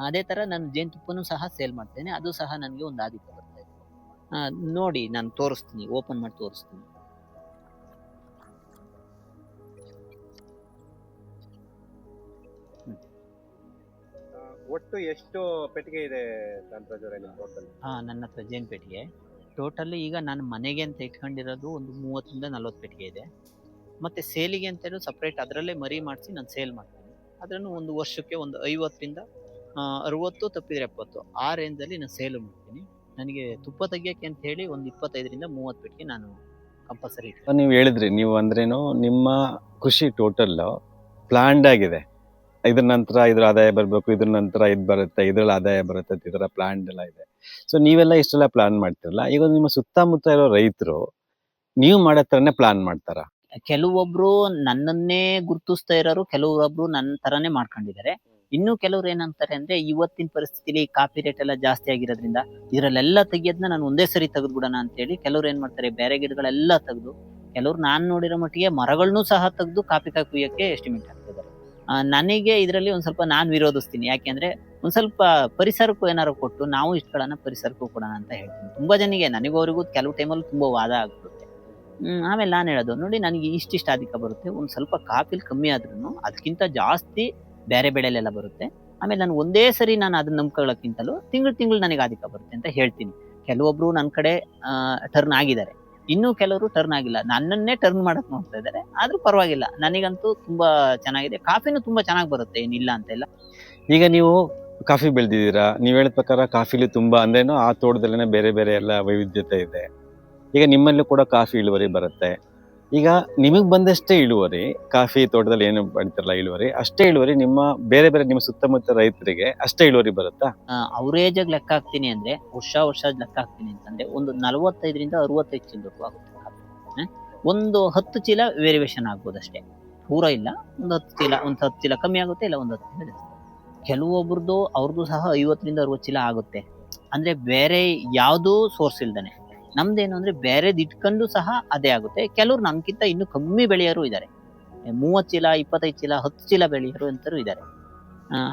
A: ಅದೇ ತರ ನಾನು ಜೇನುತುಪ್ಪನೂ ಸಹ ಸೇಲ್ ಮಾಡ್ತೇನೆ. ಅದು ಸಹ ನನಗೆ ಒಂದು ಆದಿಕ ಬರ್ತಾ ಇದೆ. ನೋಡಿ, ನಾನು ತೋರಿಸ್ತೀನಿ, ಓಪನ್ ಮಾಡಿ ತೋರಿಸ್ತೀನಿ.
C: ಒಟ್ಟು ಎಷ್ಟು ಪೆಟ್ಟಿಗೆ ಇದೆ ಕಾಂತರಾಜ್ ಅವರೇ ನಿಮ್ಮ ಟೋಟಲ್?
A: ನನ್ನ ಹತ್ರ ಜೇನು ಪೆಟ್ಟಿಗೆ ಟೋಟಲ್ ಈಗ ನಾನು ಮನೆಗೆ ಅಂತ ಇಟ್ಕೊಂಡಿರೋದು ಒಂದು 30ರಿಂದ 40 ಪೆಟ್ಟಿಗೆ ಇದೆ. ಮತ್ತೆ ಸೇಲಿಗೆ ಅಂತ ಹೇಳಿ ಸಪ್ರೇಟ್ ಅದರಲ್ಲೇ ಮರಿ ಮಾಡಿಸಿ ನಾನು ಸೇಲ್ ಮಾಡ್ತೀನಿ. ಅದನ್ನು ಒಂದು ವರ್ಷಕ್ಕೆ ಒಂದು 50ರಿಂದ 60 ತಪ್ಪಿದ್ರೆ 70 ಆ ರೇಂಜಲ್ಲಿ ನಾನು ಸೇಲ್ ಮಾಡ್ತೀನಿ. ನನಗೆ ತುಪ್ಪ ತೆಗಿಯೋಕ್ಕೆ ಅಂತ ಹೇಳಿ ಒಂದು 25ರಿಂದ 30 ಪೆಟ್ಟಿಗೆ ನಾನು ಕಂಪಲ್ಸರಿ ಇಡ್ತೀನಿ.
B: ನೀವು ಹೇಳಿದ್ರಿ, ನೀವು ಅಂದ್ರೇನು ನಿಮ್ಮ ಕೃಷಿ ಟೋಟಲ್ ಪ್ಲಾನ್ಡ್ ಆಗಿದೆ. ಇದ್ರ ನಂತರ ಇದ್ರ ಆದಾಯ ಬರ್ಬೇಕು, ಇದ್ರ ನಂತರ ಇದು ಬರುತ್ತೆ, ಇದ್ರಲ್ಲಿ ಆದಾಯ ಬರುತ್ತೆ, ಈ ತರ ಪ್ಲಾನ್ ಎಲ್ಲ ಇದೆ. ಸೊ ನೀವೆಲ್ಲ ಇಷ್ಟೆಲ್ಲ ಪ್ಲಾನ್ ಮಾಡ್ತಿರಲ್ಲ, ಈಗ ನಿಮ್ಮ ಸುತ್ತಮುತ್ತ ಇರೋ ರೈತರು ನೀವು ಮಾಡೋ ತರನೇ ಪ್ಲಾನ್ ಮಾಡ್ತಾರ?
A: ಕೆಲವೊಬ್ರು ನನ್ನನ್ನೇ ಗುರುತಿಸ್ತಾ ಇರೋರು, ಕೆಲವೊಬ್ರು ನನ್ನ ತರಾನೇ ಮಾಡ್ಕೊಂಡಿದ್ದಾರೆ. ಇನ್ನು ಕೆಲವ್ರು ಏನಂತಾರೆ ಅಂದ್ರೆ, ಇವತ್ತಿನ ಪರಿಸ್ಥಿತಿಲಿ ಕಾಫಿ ರೇಟ್ ಎಲ್ಲ ಜಾಸ್ತಿ ಆಗಿರೋದ್ರಿಂದ ಇದ್ರಲ್ಲೆಲ್ಲ ತೆಗಿಯೋದನ್ನ ನಾನು ಒಂದೇ ಸರಿ ತೆಗೆದ್ಬಿಡೋಣ ಅಂತೇಳಿ ಕೆಲವ್ರು ಏನ್ ಮಾಡ್ತಾರೆ, ಬೇರೆ ಗಿಡಗಳೆಲ್ಲ ತೆಗೆದು, ಕೆಲವ್ರು ನಾನ್ ನೋಡಿರೋ ಮಟ್ಟಿಗೆ ಮರಗಳನ್ನೂ ಸಹ ತೆಗೆದು ಕಾಫಿ ಕುಯ್ಯಕ್ಕೆ ಎಸ್ಟಿಮೇಟ್ ಹಾಕ್ತಿದ್ದಾರೆ. ನನಗೆ ಇದರಲ್ಲಿ ಒಂದ್ ಸ್ವಲ್ಪ ನಾನ್ ವಿರೋಧಿಸ್ತೀನಿ. ಯಾಕೆಂದ್ರೆ ಒಂದ್ ಸ್ವಲ್ಪ ಪರಿಸರಕ್ಕೂ ಏನಾರು ಕೊಟ್ಟು ನಾವು ಇಷ್ಟಗಳನ್ನ ಪರಿಸರಕ್ಕೂ ಕೊಡೋಣ ಅಂತ ಹೇಳ್ತೀನಿ. ತುಂಬಾ ಜನಿಗೆ ನನಗೂ ಅವರಿಗೂ ಕೆಲವು ಟೈಮಲ್ಲಿ ತುಂಬಾ ವಾದ ಆಗ್ಬಿಡುತ್ತೆ. ಆಮೇಲೆ ನಾನು ಹೇಳೋದು ನೋಡಿ, ನನಗೆ ಇಷ್ಟಿಷ್ಟ ಅಧಿಕ ಬರುತ್ತೆ, ಒಂದ್ ಸ್ವಲ್ಪ ಕಾಫಿಲ್ ಕಮ್ಮಿ ಆದ್ರೂ ಅದಕ್ಕಿಂತ ಜಾಸ್ತಿ ಬೇರೆ ಬೆಳೆಲೆಲ್ಲ ಬರುತ್ತೆ. ಆಮೇಲೆ ನಾನು ಒಂದೇ ಸರಿ ನಾನು ಅದನ್ನ ನಂಬ್ಕೊಳ್ಳೋಕ್ಕಿಂತಲೂ ತಿಂಗಳು ನನಗೆ ಅಧಿಕ ಬರುತ್ತೆ ಅಂತ ಹೇಳ್ತೀನಿ. ಕೆಲವೊಬ್ರು ನನ್ನ ಕಡೆ ಟರ್ನ್ ಆಗಿದ್ದಾರೆ, ಇನ್ನೂ ಕೆಲವರು ಟರ್ನ್ ಆಗಿಲ್ಲ, ನನ್ನನ್ನೇ ಟರ್ನ್ ಮಾಡಕ್ ನೋಡ್ತಾ ಇದ್ದಾರೆ. ಆದ್ರೂ ಪರವಾಗಿಲ್ಲ, ನನಗಂತೂ ತುಂಬಾ ಚೆನ್ನಾಗಿದೆ. ಕಾಫಿನೂ ತುಂಬಾ ಚೆನ್ನಾಗಿ ಬರುತ್ತೆ, ಏನಿಲ್ಲ ಅಂತ ಇಲ್ಲ.
B: ಈಗ ನೀವು ಕಾಫಿ ಬೆಳೆದಿದ್ದೀರಾ, ನೀವು ಹೇಳಿದ ಪ್ರಕಾರ ಕಾಫಿಲಿ ತುಂಬಾ ಅಂದ್ರೇನು ಆ ತೋಟದಲ್ಲೇನೆ ಬೇರೆ ಬೇರೆ ಎಲ್ಲ ವೈವಿಧ್ಯತೆ ಇದೆ. ಈಗ ನಿಮ್ಮಲ್ಲೂ ಕೂಡ ಕಾಫಿ ಇಳುವರಿ ಬರುತ್ತೆ. ಈಗ ನಿಮಗೆ ಬಂದಷ್ಟೇ ಇಳುವರಿ, ಕಾಫಿ ತೋಟದಲ್ಲಿ ಏನು ಬೆಳಿತಾರಲ್ಲ ಇಳುವರಿ, ಅಷ್ಟೇ ಇಳುವರಿ ನಿಮ್ಮ ಬೇರೆ ಬೇರೆ ನಿಮ್ಮ ಸುತ್ತಮುತ್ತ ರೈತರಿಗೆ ಅಷ್ಟೇ ಇಳುವರಿ ಬರುತ್ತಾ?
A: ಅವರೇಜ್ ಆಗಿ ಲೆಕ್ಕ ಹಾಕ್ತೀನಿ ಅಂದ್ರೆ, ವರ್ಷ ಲೆಕ್ಕ ಹಾಕ್ತೀನಿ ಅಂತಂದ್ರೆ ಒಂದು 45ರಿಂದ 65 ಚೀಲದವರೆಗೂ ಆಗುತ್ತೆ ಕಾಫಿ. ಒಂದು 10 ಚೀಲ ವೇರಿಯೇಷನ್ ಆಗ್ಬೋದು ಅಷ್ಟೇ, ಪೂರ ಇಲ್ಲ. ಒಂದು 10 ಚೀಲ ಕಮ್ಮಿ ಆಗುತ್ತೆ, ಇಲ್ಲ ಒಂದು 10 ಚೀಲ ಜಾಸ್ತಿ. ಕೆಲವೊಬ್ರದ್ದು ಅವ್ರದ್ದು ಸಹ 50ರಿಂದ 60 ಚೀಲ ಆಗುತ್ತೆ. ಅಂದ್ರೆ ಬೇರೆ ಯಾವ್ದೂ ಸೋರ್ಸ್ ಇಲ್ದಾನೆ. ನಮ್ದೇನು ಅಂದ್ರೆ ಬೇರೆದ್ ಇಟ್ಕೊಂಡು ಸಹ ಅದೇ ಆಗುತ್ತೆ. ಕೆಲವ್ರು ನಮ್ಗಿಂತ ಇನ್ನೂ ಕಮ್ಮಿ ಬೆಳೆಯೋರು ಇದ್ದಾರೆ, 30 ಚೀಲ 25 ಚೀಲ 10 ಚೀಲ ಬೆಳೆಯೋರು ಅಂತರೂ ಇದ್ದಾರೆ.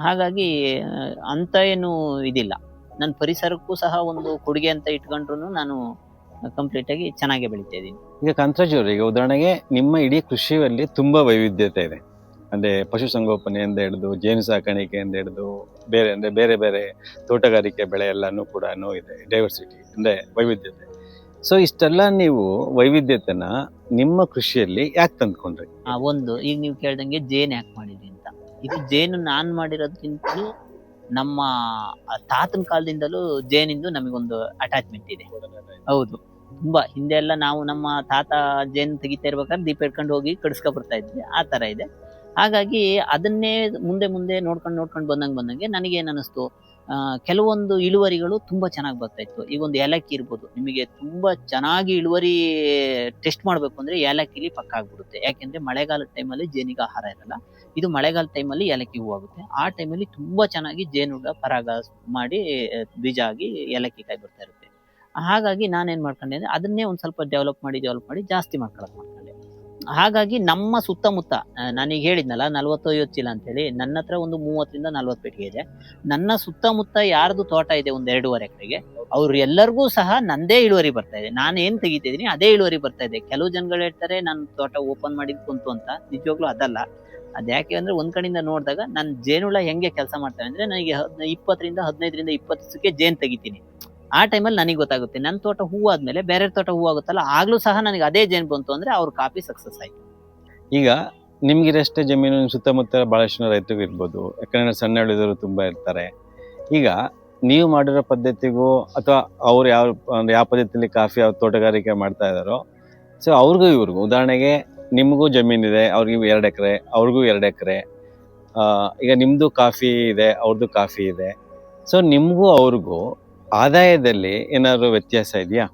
A: ಹಾಗಾಗಿ ಅಂತ ಏನು ಇದಿಲ್ಲ. ನನ್ನ ಪರಿಸರಕ್ಕೂ ಸಹ ಒಂದು ಕೊಡುಗೆ ಅಂತ ಇಟ್ಕೊಂಡ್ರು ನಾನು ಕಂಪ್ಲೀಟ್ ಆಗಿ ಚೆನ್ನಾಗೇ ಬೆಳಿತಾ ಇದ್ದೀನಿ.
B: ಈಗ ಕಾಂತರಾಜ್ ಅವ್ರೆ, ಈಗ ಉದಾಹರಣೆಗೆ ನಿಮ್ಮ ಇಡೀ ಕೃಷಿಯಲ್ಲಿ ತುಂಬಾ ವೈವಿಧ್ಯತೆ ಇದೆ. ಅಂದ್ರೆ ಪಶುಸಂಗೋಪನೆಯಿಂದ ಹಿಡಿದು ಜೇನು ಸಾಕಾಣಿಕೆಯಿಂದ ಹಿಡಿದು ಬೇರೆ ಬೇರೆ ತೋಟಗಾರಿಕೆ ಬೆಳೆ ಎಲ್ಲಾನು ಕೂಡ ಇದೆ, ಡೈವರ್ಸಿಟಿ ಅಂದ್ರೆ ವೈವಿಧ್ಯತೆ. ಸೊ ಇಷ್ಟೆಲ್ಲ ನೀವು ವೈವಿಧ್ಯತೆನ ನಿಮ್ಮ ಕೃಷಿಯಲ್ಲಿ ಯಾಕೆ ತಂದ್ಕೊಂಡ್ರಿ?
A: ಒಂದು ಈಗ ನೀವು ಕೇಳ್ದಂಗೆ ಜೇನ್ ಯಾಕೆ ಮಾಡಿದ್ರಿ ಅಂತ. ಇದು ಜೇನು ನಾನ್ ಮಾಡಿರೋದ್ಕಿಂತಲೂ ನಮ್ಮ ತಾತನ ಕಾಲದಿಂದಲೂ ಜೇನಿಂದು ನಮಗೊಂದು ಅಟ್ಯಾಚ್ಮೆಂಟ್ ಇದೆ. ಹೌದು, ತುಂಬಾ ಹಿಂದೆ ಎಲ್ಲ ನಾವು ನಮ್ಮ ತಾತ ಜೇನು ತೆಗಿತಾ ಇರ್ಬೇಕಾದ್ರೆ ದೀಪ ಇಟ್ಕೊಂಡು ಹೋಗಿ ಕಡಿಸ್ಕೊ ಬರ್ತಾ ಇದ್ವಿ, ಆ ತರ ಇದೆ. ಹಾಗಾಗಿ ಅದನ್ನೇ ಮುಂದೆ ನೋಡ್ಕೊಂಡು ಬಂದಂಗೆ ನನಗೇನ್ ಅನಿಸ್ತು, ಕೆಲವೊಂದು ಇಳುವರಿಗಳು ತುಂಬಾ ಚೆನ್ನಾಗಿ ಬರ್ತಾ ಇತ್ತು. ಈಗ ಒಂದು ಏಲಕ್ಕಿ ಇರ್ಬೋದು, ನಿಮಗೆ ತುಂಬಾ ಚೆನ್ನಾಗಿ ಇಳುವರಿ ಟೆಸ್ಟ್ ಮಾಡ್ಬೇಕು ಅಂದ್ರೆ ಏಲಕ್ಕಿಲಿ ಪಕ್ಕ ಆಗ್ಬಿಡುತ್ತೆ. ಯಾಕೆಂದ್ರೆ ಮಳೆಗಾಲದ ಟೈಮಲ್ಲಿ ಜೇನಿಗೆ ಆಹಾರ ಇರಲ್ಲ. ಇದು ಮಳೆಗಾಲದ ಟೈಮಲ್ಲಿ ಏಲಕ್ಕಿ ಹೂ ಆಗುತ್ತೆ. ಆ ಟೈಮಲ್ಲಿ ತುಂಬಾ ಚೆನ್ನಾಗಿ ಜೇನುಗ ಪರಾಗ ಮಾಡಿ ಬೀಜ ಆಗಿ ಏಲಕ್ಕಿ ಕಾಯಿ ಬರ್ತಾ ಇರುತ್ತೆ. ಹಾಗಾಗಿ ನಾನೇನ್ ಮಾಡ್ಕೊಂಡೆ ಅಂದ್ರೆ ಅದನ್ನೇ ಒಂದ್ ಸ್ವಲ್ಪ ಡೆವಲಪ್ ಮಾಡಿ ಜಾಸ್ತಿ ಮಾಡ್ಕೊಂಡೆ. ಹಾಗಾಗಿ ನಮ್ಮ ಸುತ್ತಮುತ್ತ ನಾನೀಗ ಹೇಳಿದ್ನಲ್ಲ 40-50 ಚೀಲ ಅಂತ ಹೇಳಿ, ನನ್ನ ಹತ್ರ ಒಂದು 30ರಿಂದ 40 ಪೆಟ್ಟಿಗೆ ಇದೆ. ನನ್ನ ಸುತ್ತಮುತ್ತ ಯಾರ್ದು ತೋಟ ಇದೆ ಒಂದು 2.5 ಎಕರೆಗೆ, ಅವ್ರು ಎಲ್ಲರಿಗೂ ಸಹ ನಂದೇ ಇಳುವರಿ ಬರ್ತಾ ಇದೆ. ನಾನು ಏನ್ ತೆಗಿತಿದೀನಿ ಅದೇ ಇಳುವರಿ ಬರ್ತಾ ಇದೆ. ಕೆಲವು ಜನಗಳು ಹೇಳ್ತಾರೆ ನನ್ನ ತೋಟ ಓಪನ್ ಮಾಡಿದ್ ಕುಂತು ಅಂತ. ನಿಜವಾಗ್ಲೂ ಅದಲ್ಲ. ಅದ್ಯಾಕೆ ಅಂದ್ರೆ ಒಂದ್ ಕಡೆಯಿಂದ ನೋಡಿದಾಗ ನಾನು ಜೇನುಳ ಹೆಂಗೆ ಕೆಲಸ ಮಾಡ್ತೇನೆ ಅಂದ್ರೆ, ನನಗೆ 20ರಿಂದ 15ರಿಂದ 20 ದಿವಸಕ್ಕೆ ಜೇನ್ ತೆಗಿತೀನಿ. ಆ ಟೈಮಲ್ಲಿ ನನಗೆ ಗೊತ್ತಾಗುತ್ತೆ ನನ್ನ ತೋಟ ಹೂವಾದ್ಮೇಲೆ ಬೇರೆ ತೋಟ ಹೂವಾಗುತ್ತಲ್ಲ, ಆಗ್ಲೂ ಸಹ ನನಗೆ ಅದೇ ಜೇನ್ ಬಂತು ಅಂದ್ರೆ ಅವ್ರ ಕಾಫಿ ಸಕ್ಸಸ್ ಆಯ್ತು.
B: ಈಗ ನಿಮ್ಗಿರಷ್ಟೇ ಜಮೀನು ಸುತ್ತಮುತ್ತ ಬಹಳಷ್ಟು ಜನ ರೈತರು ಇರ್ಬೋದು, ಯಾಕಂದ್ರೆ ಸಣ್ಣ ಹಿಡಿದವರು ತುಂಬಾ ಇರ್ತಾರೆ. ಈಗ ನೀವು ಮಾಡಿರೋ ಪದ್ಧತಿಗೂ ಅಥವಾ ಅವ್ರು ಯಾವ ಪದ್ಧತಿಯಲ್ಲಿ ಕಾಫಿ ತೋಟಗಾರಿಕೆ ಮಾಡ್ತಾ ಇದಾರೋ, ಸೊ ಅವ್ರಿಗೂ ಇವ್ರಿಗೂ ಉದಾಹರಣೆಗೆ ನಿಮಗೂ ಜಮೀನಿದೆ, ಅವ್ರಿಗೂ 2 ಎಕರೆ, ಅವ್ರಿಗೂ 2 ಎಕರೆ. ಈಗ ನಿಮ್ದು ಕಾಫಿ ಇದೆ, ಅವ್ರದ್ದು ಕಾಫಿ ಇದೆ. ಸೊ ನಿಮ್ಗೂ ಅವ್ರಿಗೂ ಆದಾಯದಲ್ಲಿ ಏನಾದ್ರು ವ್ಯತ್ಯಾಸ ಇದೆಯಾ?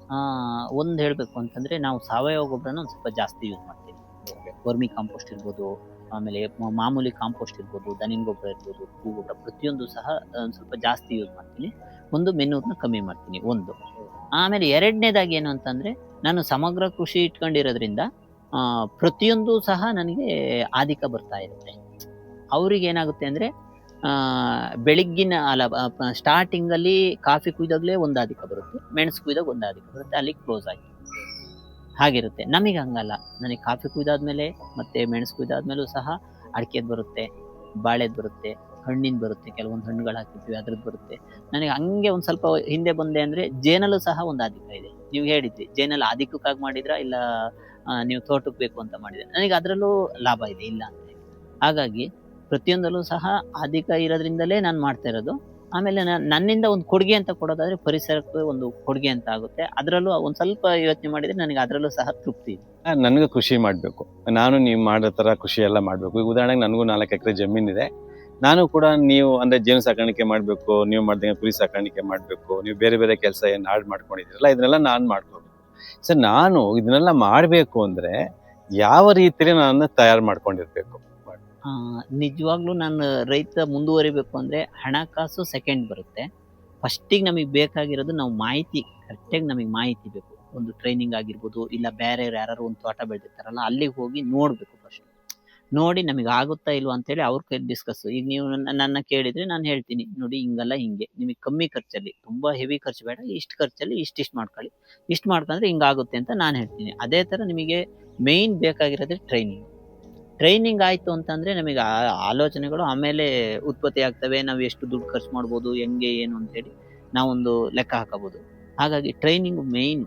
A: ಒಂದ್ ಹೇಳ್ಬೇಕು ಅಂತಂದ್ರೆ, ನಾವು ಸಾವಯವ ಗೊಬ್ಬರನ ಒಂದ್ ಸ್ವಲ್ಪ ಜಾಸ್ತಿ ಯೂಸ್ ಮಾಡ್ತೀವಿ. ವರ್ಮಿ ಕಾಂಪೋಸ್ಟ್ ಇರ್ಬೋದು, ಆಮೇಲೆ ಮಾಮೂಲಿ ಕಾಂಪೋಸ್ಟ್ ಇರ್ಬೋದು, ದನಿನ ಗೊಬ್ಬರ ಇರ್ಬೋದು, ಹೂ ಗೊಬ್ಬರ, ಪ್ರತಿಯೊಂದು ಸಹ ಒಂದ್ ಸ್ವಲ್ಪ ಜಾಸ್ತಿ ಯೂಸ್ ಮಾಡ್ತೀನಿ. ಒಂದು ಮೆನ್ನೂರ್ನ ಕಮ್ಮಿ ಮಾಡ್ತೀನಿ ಒಂದು. ಆಮೇಲೆ ಎರಡನೇದಾಗಿ ಏನು ಅಂತಂದ್ರೆ, ನಾನು ಸಮಗ್ರ ಕೃಷಿ ಇಟ್ಕೊಂಡಿರೋದ್ರಿಂದ ಪ್ರತಿಯೊಂದು ಸಹ ನನಗೆ ಆದಿಕ ಬರ್ತಾ ಇರುತ್ತೆ. ಅವ್ರಿಗೆ ಏನಾಗುತ್ತೆ ಅಂದ್ರೆ, ಬೆಳಿಗ್ಗಿನ ಸ್ಟಾರ್ಟಿಂಗ್ ಅಲ್ಲಿ ಕಾಫಿ ಕುಯ್ದಾಗ್ಲೇ ಒಂದು ಆದಿಕ ಬರುತ್ತೆ, ಮೆಣಸು ಕುಯ್ದಾಗ ಒಂದು ಆದಿಕ ಬರುತ್ತೆ, ಅಲ್ಲಿ ಕ್ಲೋಸ್ ಆಯ್ತು. ಹಾಗಿರುತ್ತೆ. ನಮಗೆ ಹಂಗಲ್ಲ, ನನಗೆ ಕಾಫಿ ಕುಯ್ದಾದ್ಮೇಲೆ ಮತ್ತೆ ಮೆಣಸು ಕುಯ್ದಾದ್ಮೇಲೂ ಸಹ ಅಡಿಕೆದ್ ಬರುತ್ತೆ, ಬಾಳೆದ್ ಬರುತ್ತೆ, ಹಣ್ಣಿನ ಬರುತ್ತೆ, ಕೆಲವೊಂದು ಹಣ್ಣುಗಳು ಹಾಕಿರ್ತೀವಿ ಅದ್ರದ್ದು ಬರುತ್ತೆ. ನನಗೆ ಹಂಗೆ ಒಂದ್ ಸ್ವಲ್ಪ ಹಿಂದೆ ಬಂದೆ ಅಂದ್ರೆ ಜೇನಲ್ಲೂ ಸಹ ಒಂದು ಆದಿಕ ಇದೆ. ನೀವು ಹೇಳಿದ್ರಿ ಜೇನಲ್ಲಿ ಆದಿಕಕ್ಕಾಗಿ ಮಾಡಿದ್ರ ಇಲ್ಲ ನೀವು ತೋಟಕ್ಕೆ ಬೇಕು ಅಂತ ಮಾಡಿದ್ರೆ, ನನಗೆ ಅದ್ರಲ್ಲೂ ಲಾಭ ಇದೆ, ಇಲ್ಲ ಅಂತ ಹೇಳಿ. ಹಾಗಾಗಿ ಪ್ರತಿಯೊಂದಲ್ಲೂ ಸಹ ಅಧಿಕ ಇರೋದ್ರಿಂದಲೇ ನಾನು ಮಾಡ್ತಾ ಇರೋದು. ಆಮೇಲೆ ನನ್ನಿಂದ ಒಂದು ಕೊಡುಗೆ ಅಂತ ಕೊಡೋದಾದ್ರೆ ಪರಿಸರಕ್ಕೆ ಒಂದು ಕೊಡುಗೆ ಅಂತ ಆಗುತ್ತೆ. ಅದರಲ್ಲೂ ಒಂದ್ ಸ್ವಲ್ಪ ಯೋಚನೆ ಮಾಡಿದ್ರೆ ನನಗೆ ಅದರಲ್ಲೂ ಸಹ ತೃಪ್ತಿ ಇದೆ.
B: ನನಗೂ ಕೃಷಿ ಮಾಡ್ಬೇಕು, ನಾನು ನೀವು ಮಾಡೋ ತರ ಕೃಷಿ ಎಲ್ಲ ಮಾಡ್ಬೇಕು. ಈಗ ಉದಾಹರಣೆಗೆ ನನಗೂ 4 ಎಕರೆ ಜಮೀನಿದೆ. ನಾನು ಕೂಡ ನೀವು ಅಂದ್ರೆ ಜೇನು ಸಾಕಾಣಿಕೆ ಮಾಡ್ಬೇಕು, ನೀವು ಮಾಡ್ದಂಗೆ ಕುರಿ ಸಾಕಾಣಿಕೆ ಮಾಡ್ಬೇಕು, ನೀವು ಬೇರೆ ಬೇರೆ ಕೆಲಸ ಏನು ಹಾಳು ಮಾಡ್ಕೊಂಡಿದ್ದೀರಲ್ಲ ಇದನ್ನೆಲ್ಲ ನಾನು ಮಾಡ್ಕೋಬೇಕು. ಸರ್, ನಾನು ಇದನ್ನೆಲ್ಲ ಮಾಡ್ಬೇಕು ಅಂದ್ರೆ ಯಾವ ರೀತಿಯಲ್ಲಿ ನಾನು ತಯಾರು ಮಾಡ್ಕೊಂಡಿರ್ಬೇಕು?
A: ನಿಜವಾಗ್ಲೂ ನಾನು ರೈತ ಮುಂದುವರಿಬೇಕು ಅಂದ್ರೆ ಹಣಕಾಸು ಸೆಕೆಂಡ್ ಬರುತ್ತೆ. ಫಸ್ಟಿಗೆ ನಮಗೆ ಬೇಕಾಗಿರೋದು ನಾವು ಮಾಹಿತಿ, ಕರೆಕ್ಟಾಗಿ ನಮಗೆ ಮಾಹಿತಿ ಬೇಕು. ಒಂದು ಟ್ರೈನಿಂಗ್ ಆಗಿರ್ಬೋದು, ಇಲ್ಲ ಬೇರೆ ಯಾರು ಒಂದು ತೋಟ ಬೆಳೆದಿರ್ತಾರಲ್ಲ ಅಲ್ಲಿಗೆ ಹೋಗಿ ನೋಡ್ಬೇಕು ಫಸ್ಟ್. ನೋಡಿ ನಮಗೆ ಆಗುತ್ತಾ ಇಲ್ವಾ ಅಂತೇಳಿ ಅವ್ರ ಕೈ ಡಿಸ್ಕಸ್. ಈಗ ನೀವು ನನ್ನ ಕೇಳಿದ್ರೆ ನಾನು ಹೇಳ್ತೀನಿ, ನೋಡಿ ಹಿಂಗಲ್ಲ ಹಿಂಗೆ, ನಿಮಗೆ ಕಮ್ಮಿ ಖರ್ಚಲ್ಲಿ, ತುಂಬಾ ಹೆವಿ ಖರ್ಚು ಬೇಡ, ಇಷ್ಟು ಖರ್ಚಲ್ಲಿ ಇಷ್ಟಿಷ್ಟು ಮಾಡ್ಕೊಳ್ಳಿ, ಇಷ್ಟು ಮಾಡ್ಕೊಂಡ್ರೆ ಹಿಂಗಾಗುತ್ತೆ ಅಂತ ನಾನು ಹೇಳ್ತೀನಿ. ಅದೇ ತರ ನಿಮಗೆ ಮೇಯ್ನ್ ಬೇಕಾಗಿರೋದೇ ಟ್ರೈನಿಂಗ್ ಆಯ್ತು ಅಂತಂದ್ರೆ ನಮಗೆ ಆಲೋಚನೆಗಳು ಆಮೇಲೆ ಉತ್ಪತ್ತಿ ಆಗ್ತವೆ. ನಾವು ಎಷ್ಟು ದುಡ್ಡು ಖರ್ಚು ಮಾಡ್ಬೋದು, ಹೆಂಗೆ ಏನು ಅಂತೇಳಿ ನಾವೊಂದು ಲೆಕ್ಕ ಹಾಕಬಹುದು. ಹಾಗಾಗಿ ಟ್ರೈನಿಂಗ್ ಮೇಯ್ನ್.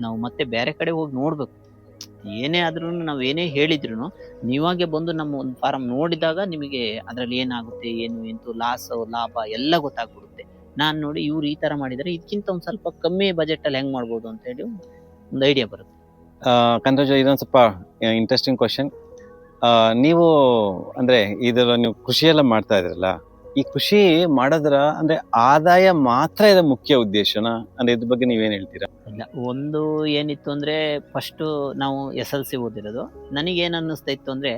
A: ನಾವು ಮತ್ತೆ ಬೇರೆ ಕಡೆ ಹೋಗಿ ನೋಡ್ಬೇಕು. ಏನೇ ಆದ್ರೂ ನಾವು ಏನೇ ಹೇಳಿದ್ರು ನೀವಾಗೆ ಬಂದು ನಮ್ಮ ಒಂದು ಫಾರಂ ನೋಡಿದಾಗ ನಿಮಗೆ ಅದ್ರಲ್ಲಿ ಏನಾಗುತ್ತೆ, ಏನು ಎಂತು ಲಾಸ್ ಲಾಭ ಎಲ್ಲ ಗೊತ್ತಾಗ್ಬಿಡುತ್ತೆ. ನಾನ್ ನೋಡಿ ಇವ್ರು ಈ ತರ ಮಾಡಿದ್ರೆ ಇದಕ್ಕಿಂತ ಒಂದ್ ಸ್ವಲ್ಪ ಕಮ್ಮಿ ಬಜೆಟ್ ಅಲ್ಲಿ ಹೆಂಗ್ ಮಾಡ್ಬೋದು ಅಂತ ಹೇಳಿ ಒಂದು ಐಡಿಯಾ ಬರುತ್ತೆ.
B: ಕಂದರಾಜ್, ಇದೊಂದು ಸ್ವಲ್ಪ ಇಂಟ್ರೆಸ್ಟಿಂಗ್ ಕ್ವಶನ್. ನೀವು ಅಂದ್ರೆ ಇದೆಲ್ಲ ನೀವು ಕೃಷಿ ಎಲ್ಲ ಮಾಡ್ತಾ ಇದ್ರಲ್ಲ, ಈ ಕೃಷಿ ಮಾಡೋದ್ರ ಅಂದ್ರೆ ಆದಾಯ ಮಾತ್ರ ಇದು ಮುಖ್ಯ ಉದ್ದೇಶನ? ಅಂದ್ರೆ ಇದ್ರ ಬಗ್ಗೆ ನೀವೇನ್ ಹೇಳ್ತೀರಾ?
A: ಇಲ್ಲ, ಒಂದು ಏನಿತ್ತು ಅಂದ್ರೆ ಫಸ್ಟ್ ನಾವು SLC ಓದಿರೋದು. ನನಗೇನ್ ಅನ್ನಿಸ್ತಾ ಇತ್ತು ಅಂದ್ರೆ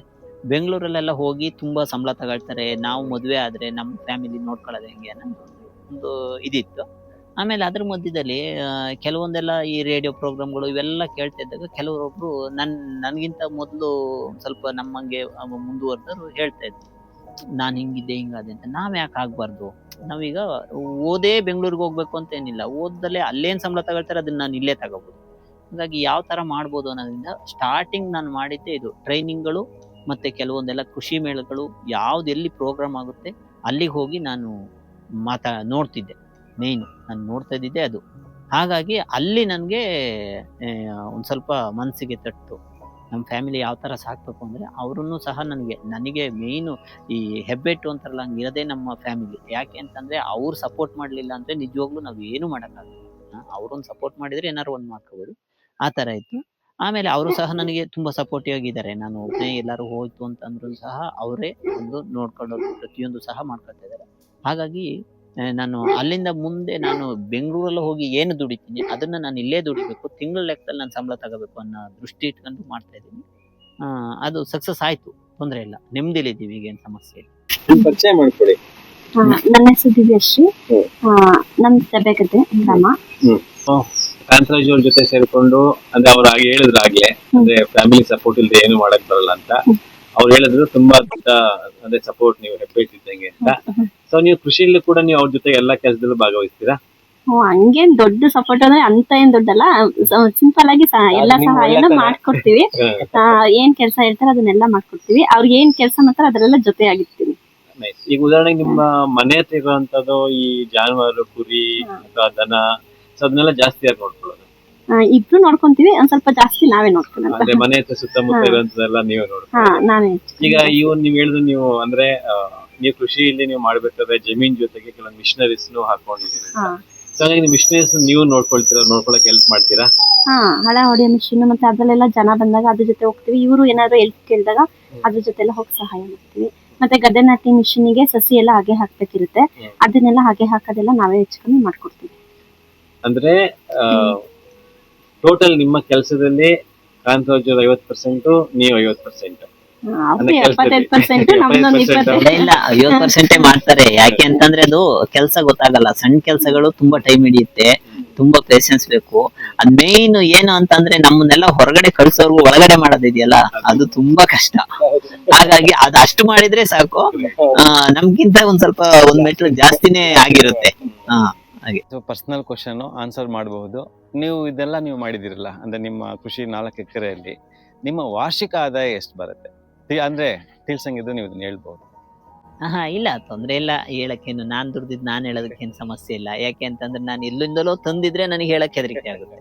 A: ಬೆಂಗಳೂರಲ್ಲೆಲ್ಲ ಹೋಗಿ ತುಂಬಾ ಸಂಬಳ ತಗೊಳ್ತಾರೆ, ನಾವು ಮದುವೆ ಆದ್ರೆ ನಮ್ಮ ಫ್ಯಾಮಿಲಿ ನೋಡ್ಕೊಳ್ಳೋದು ಹೆಂಗೆ ಅನ್ನೋ ಒಂದು ಇದಿತ್ತು. ಆಮೇಲೆ ಅದ್ರ ಮಧ್ಯದಲ್ಲಿ ಕೆಲವೊಂದೆಲ್ಲ ಈ ರೇಡಿಯೋ ಪ್ರೋಗ್ರಾಮ್ಗಳು ಇವೆಲ್ಲ ಕೇಳ್ತಾ ಇದ್ದಾಗ ಕೆಲವರೊಬ್ರು ನನ್ಗಿಂತ ಮೊದಲು ಸ್ವಲ್ಪ ನಮ್ಮಂಗೆ ಮುಂದುವರೆದವರು ಹೇಳ್ತಾ ಇದ್ರು, ನಾನ್ ಹಿಂಗಿದ್ದೆ ಹಿಂಗಾದೆ ಅಂತ. ನಾವ್ ಯಾಕೆ ಆಗ್ಬಾರ್ದು? ನಾವೀಗ ಓದೇ ಬೆಂಗಳೂರಿಗೆ ಹೋಗ್ಬೇಕು ಅಂತ ಏನಿಲ್ಲ, ಓದ್ದಲ್ಲೇ ಅಲ್ಲೇನ್ ಸಂಬಳ ತಗೊಳ್ತಾರೆ ಅದನ್ನ ನಾನು ಇಲ್ಲೇ ತಗೋಬಹುದು. ಹಾಗಾಗಿ ಯಾವ ತರ ಮಾಡ್ಬೋದು ಅನ್ನೋದ್ರಿಂದ ಸ್ಟಾರ್ಟಿಂಗ್ ನಾನು ಮಾಡಿದ್ದೆ ಇದು ಟ್ರೈನಿಂಗ್ಗಳು, ಮತ್ತೆ ಕೆಲವೊಂದೆಲ್ಲ ಕೃಷಿ ಮೇಳಗಳು, ಯಾವ್ದು ಎಲ್ಲಿ ಪ್ರೋಗ್ರಾಮ್ ಆಗುತ್ತೆ ಅಲ್ಲಿಗೆ ಹೋಗಿ ನಾನು ನೋಡ್ತಿದ್ದೆ. ಮೇಯ್ನ್ ನಾನು ನೋಡ್ತಾ ಇದ್ದಿದ್ದೆ ಅದು. ಹಾಗಾಗಿ ಅಲ್ಲಿ ನನಗೆ ಒಂದ್ ಸ್ವಲ್ಪ ಮನಸ್ಸಿಗೆ ತಟ್ಟು. ನಮ್ಮ ಫ್ಯಾಮಿಲಿ ಯಾವ ತರ ಸಾಕ್ಬೇಕು ಅಂದ್ರೆ ಅವ್ರನ್ನು ಸಹ ನನಗೆ ಮೇಯ್ನು ಈ ಹೆಬ್ಬೆಟ್ಟು ಅಂತಾರಲ್ಲ, ಹಂಗಿರೋದೇ ನಮ್ಮ ಫ್ಯಾಮಿಲಿ. ಯಾಕೆ ಅಂತಂದ್ರೆ ಅವ್ರು ಸಪೋರ್ಟ್ ಮಾಡ್ಲಿಲ್ಲ ಅಂದ್ರೆ ನಿಜವಾಗ್ಲೂ ನಾವ್ ಏನು ಮಾಡಕ್ಕಾಗಲ್ಲ. ಅವ್ರೊಂದು ಸಪೋರ್ಟ್ ಮಾಡಿದ್ರೆ ಏನಾರು ಒಂದ್ ಮಾಡ್ಕೋಬಹುದು, ಆ ತರ ಇತ್ತು. ಆಮೇಲೆ ಅವರು ಸಹ ನನಗೆ ತುಂಬಾ ಸಪೋರ್ಟಿವ್ ಆಗಿದ್ದಾರೆ. ನಾನು ಒಬ್ಬನೇ ಎಲ್ಲಾರು ಹೋಯ್ತು ಅಂತಂದ್ರು ಸಹ ಅವರೇ ಒಂದು ನೋಡ್ಕೊಂಡು ಪ್ರತಿಯೊಂದು ಸಹ ಮಾಡ್ಕೊಳ್ತಾ ಇದ್ದಾರೆ. ಹಾಗಾಗಿ ನಾನು ಅಲ್ಲಿಂದ ಮುಂದೆ ನಾನು ಬೆಂಗಳೂರಲ್ಲಿ ಹೋಗಿ ಏನು ದುಡಿತೀನಿ ಅದನ್ನ ನಾನು ಇಲ್ಲೇ ದುಡಿಬೇಕು, ತಿಂಗಳ ಲೆಕ್ಕದಲ್ಲಿ ನಾನು ಸಂಬಳ ತಗೋಬೇಕು ಅನ್ನೋ ದೃಷ್ಟಿ ಇಟ್ಕೊಂಡು ಮಾಡ್ತಾ ಇದ್ದೀನಿ. ಅದು ಸಕ್ಸಸ್ ಆಯ್ತು, ತೊಂದರೆ ಇಲ್ಲ, ನೆಮ್ಮದಿಲಿದ್ದೀವಿ, ಈಗ ಏನ್ ಸಮಸ್ಯೆ ಇಲ್ಲ.
B: ಪರಿಚಯ ಮಾಡ್ಕೊಳ್ಳಿ.
D: ನನ್ನ ಹೆಸರು ದಿವ್ಯಶ್ರೀ. ನಮ್ ಸಭೆಗದ್ದೆ ಗ್ರಾಮ.
B: ಕಾಂತರಾಜ್ ಅವ್ರ ಜೊತೆ ಸೇರ್ಕೊಂಡು, ಅಂದ್ರೆ ಅವ್ರು ಹಾಗೆ ಹೇಳಿದ್ರು ಆಗ್ಲೇ, ಅಂದ್ರೆ ಫ್ಯಾಮಿಲಿ ಸಪೋರ್ಟ್ ಇಲ್ಲದೆ ಏನು ಮಾಡಕ್ ಬರಲ್ಲ ಅಂತ. ಅವ್ರು ಹೇಳಿದ್ರು ತುಂಬಾ ಅದೇ ಸಪೋರ್ಟ್ ನೀವು ಹೆಬ್ಬೆಟ್ಟಿದ್ದಂಗೆ ಅಂತ. ಸೊ ನೀವು ಕೃಷಿಯಲ್ಲಿ ಕೂಡ ನೀವು ಅವ್ರ ಜೊತೆ ಎಲ್ಲಾ ಕೆಲಸದಲ್ಲೂ ಭಾಗವಹಿಸ್ತೀರಾ?
D: ಹಂಗೇನ್ ದೊಡ್ಡ ಸಪೋರ್ಟ್ ಅಂದ್ರೆ ಅಂತ ಏನ್ ದೊಡ್ಡಲ್ಲ, ಸಿಂಪಲ್ ಆಗಿ ಎಲ್ಲಾ ಸಹಾಯನ ಮಾಡ್ಕೊಡ್ತೀವಿ. ಏನ್ ಕೆಲಸ ಹೇಳ್ತಾರೆ ಅದನ್ನೆಲ್ಲ ಮಾಡ್ಕೊಡ್ತೀವಿ. ಅವ್ರಿಗೆ ಏನ್ ಕೆಲಸ ಮಾಡ್ತಾರೆ ಅದ್ರೆಲ್ಲ ಜೊತೆ ಆಗಿರ್ತೀವಿ.
B: ಈಗ ಉದಾಹರಣೆಗೆ ನಿಮ್ಮ ಮನೆ ಹತ್ರ ಇರುವಂತದ್ದು ಈ ಜಾನುವಾರು, ಕುರಿ ಅಥವಾ ದನ, ಸೊ ಅದನ್ನೆಲ್ಲ ಜಾಸ್ತಿ ಯಾರು ನೋಡ್ಕೊಳ್ಳೋದು?
D: ಇಬ್ರು ನೋಡ್ಕೊಂತೀವಿ, ಒಂದ್ ಸ್ವಲ್ಪ ಜಾಸ್ತಿ ನಾವೇ ನೋಡ್ಕೊಳ್ಳೋದು.
B: ಅಂದ್ರೆ ಮನೆ ಹತ್ರ ಸುತ್ತಮುತ್ತ ಇರುವಂತದೆಲ್ಲ ನೀವೇ ನೋಡ್ಕೊಳ್ಳೋದು?
D: ನಾವೇ.
B: ಈಗ ನೀವ್ ಹೇಳಿದ್ರು, ನೀವು ಅಂದ್ರೆ ನೀವು ಕೃಷಿಯಲ್ಲಿ ನೀವು ಮಾಡ್ಬೇಕಾದ್ರೆ ಜಮೀನ್ ಜೊತೆಗೆ ಕೆಲವೊಂದು ಮಿಷನರೀಸ್ ಹಾಕೊಂಡಿದ್ದೀರಿ. ಸೊ ಹಾಗಾಗಿ ನೀವು ಮಿಷನರೀಸ್ ನೀವು ನೋಡ್ಕೊಳಕ್ ಹೆಲ್ಪ್ ಮಾಡ್ತೀರಾ?
D: ಹಳ ಹೊಡೆಯೋ ಮಿಷಿನ್, ಮತ್ತೆ ಅದ್ರಲ್ಲೆಲ್ಲ ಜನ ಬಂದಾಗ ಅದ್ರ ಜೊತೆ ಹೋಗ್ತೀವಿ. ಇವರು ಏನಾದ್ರು ಹೆಲ್ಪ್ ಕೇಳಿದಾಗ ಅದ್ರ ಜೊತೆ ಎಲ್ಲ ಹೋಗಿ ಸಹಾಯ ಮಾಡ್ತೀವಿ. ಮತ್ತೆ ಗದ್ದೆ ನಾಟಿ ಮಿಷಿನಿಗೆ ಸಸಿ ಎಲ್ಲ ಹಾಗೆ ಹಾಕ್ಬೇಕಿರುತ್ತೆ, ಅದನ್ನೆಲ್ಲ ಹಾಗೆ ಹಾಕೋದೆಲ್ಲ ನಾವೇ ಹೆಚ್ಚು ಮಾಡ್ಕೊಡ್ತೀವಿ.
B: ಅಂದ್ರೆ ಟೋಟಲ್ ನಿಮ್ಮ ಕೆಲಸದಲ್ಲಿ ಕಾಂತರಾಜ್ 50%, ನೀವು 50%.
A: ಇಲ್ಲ, 50% ಮಾಡ್ತಾರೆ. ಯಾಕೆ ಅಂತಂದ್ರೆ ಅದು ಕೆಲಸ ಗೊತ್ತಾಗಲ್ಲ, ಸಣ್ಣ ಕೆಲಸಗಳು ತುಂಬಾ ಟೈಮ್ ಹಿಡಿಯುತ್ತೆ, ತುಂಬಾ ಪೇಷನ್ಸ್ ಬೇಕು. ಅದ್ ಮೇನ್ ಏನು ಅಂತಂದ್ರೆ ನಮ್ಮನ್ನೆಲ್ಲ ಹೊರಗಡೆ ಕಳ್ಸೋರ್ಗು ಒಳಗಡೆ ಮಾಡೋದಿದೆಯಲ್ಲ, ಅದು ತುಂಬಾ ಕಷ್ಟ. ಹಾಗಾಗಿ ಅದ್ ಅಷ್ಟು ಮಾಡಿದ್ರೆ ಸಾಕು, ನಮ್ಗಿಂತ ಒಂದ್ ಸ್ವಲ್ಪ ಒಂದ್ ಮೆಟ್ಲು ಜಾಸ್ತಿನೇ ಆಗಿರುತ್ತೆ. ಹಾಗೆ
B: ಪರ್ಸನಲ್ ಕ್ವಶನ್ ಆನ್ಸರ್ ಮಾಡಬಹುದು. ನೀವು ಇದೆಲ್ಲ ನೀವು ಮಾಡಿದಿರಲ್ಲ, ಅಂದ್ರೆ ನಿಮ್ಮ ಕೃಷಿ 4 ಎಕರೆಯಲ್ಲಿ ನಿಮ್ಮ ವಾರ್ಷಿಕ ಆದಾಯ ಎಷ್ಟು ಬರುತ್ತೆ? ಅಂದ್ರೆ ತಿಳ್ಸಂಗಿದ್ದು ನೀವು ಇದನ್ನ ಹೇಳ್ಬಹುದು.
A: ಇಲ್ಲ, ತೊಂದ್ರೆ ಇಲ್ಲ, ಹೇಳಕ್ಕೇನು. ನಾನ್ ದುಡ್ದಿದ್ ನಾನ್ ಹೇಳೋದಕ್ಕೇನು ಸಮಸ್ಯೆ ಇಲ್ಲ. ಯಾಕೆ ಅಂತಂದ್ರೆ ನಾನು ಎಲ್ಲಿಂದಲೋ ತಂದಿದ್ರೆ ನನಗೆ ಹೇಳಕ್ ಹೆದರಿಕೆ ಆಗುತ್ತೆ.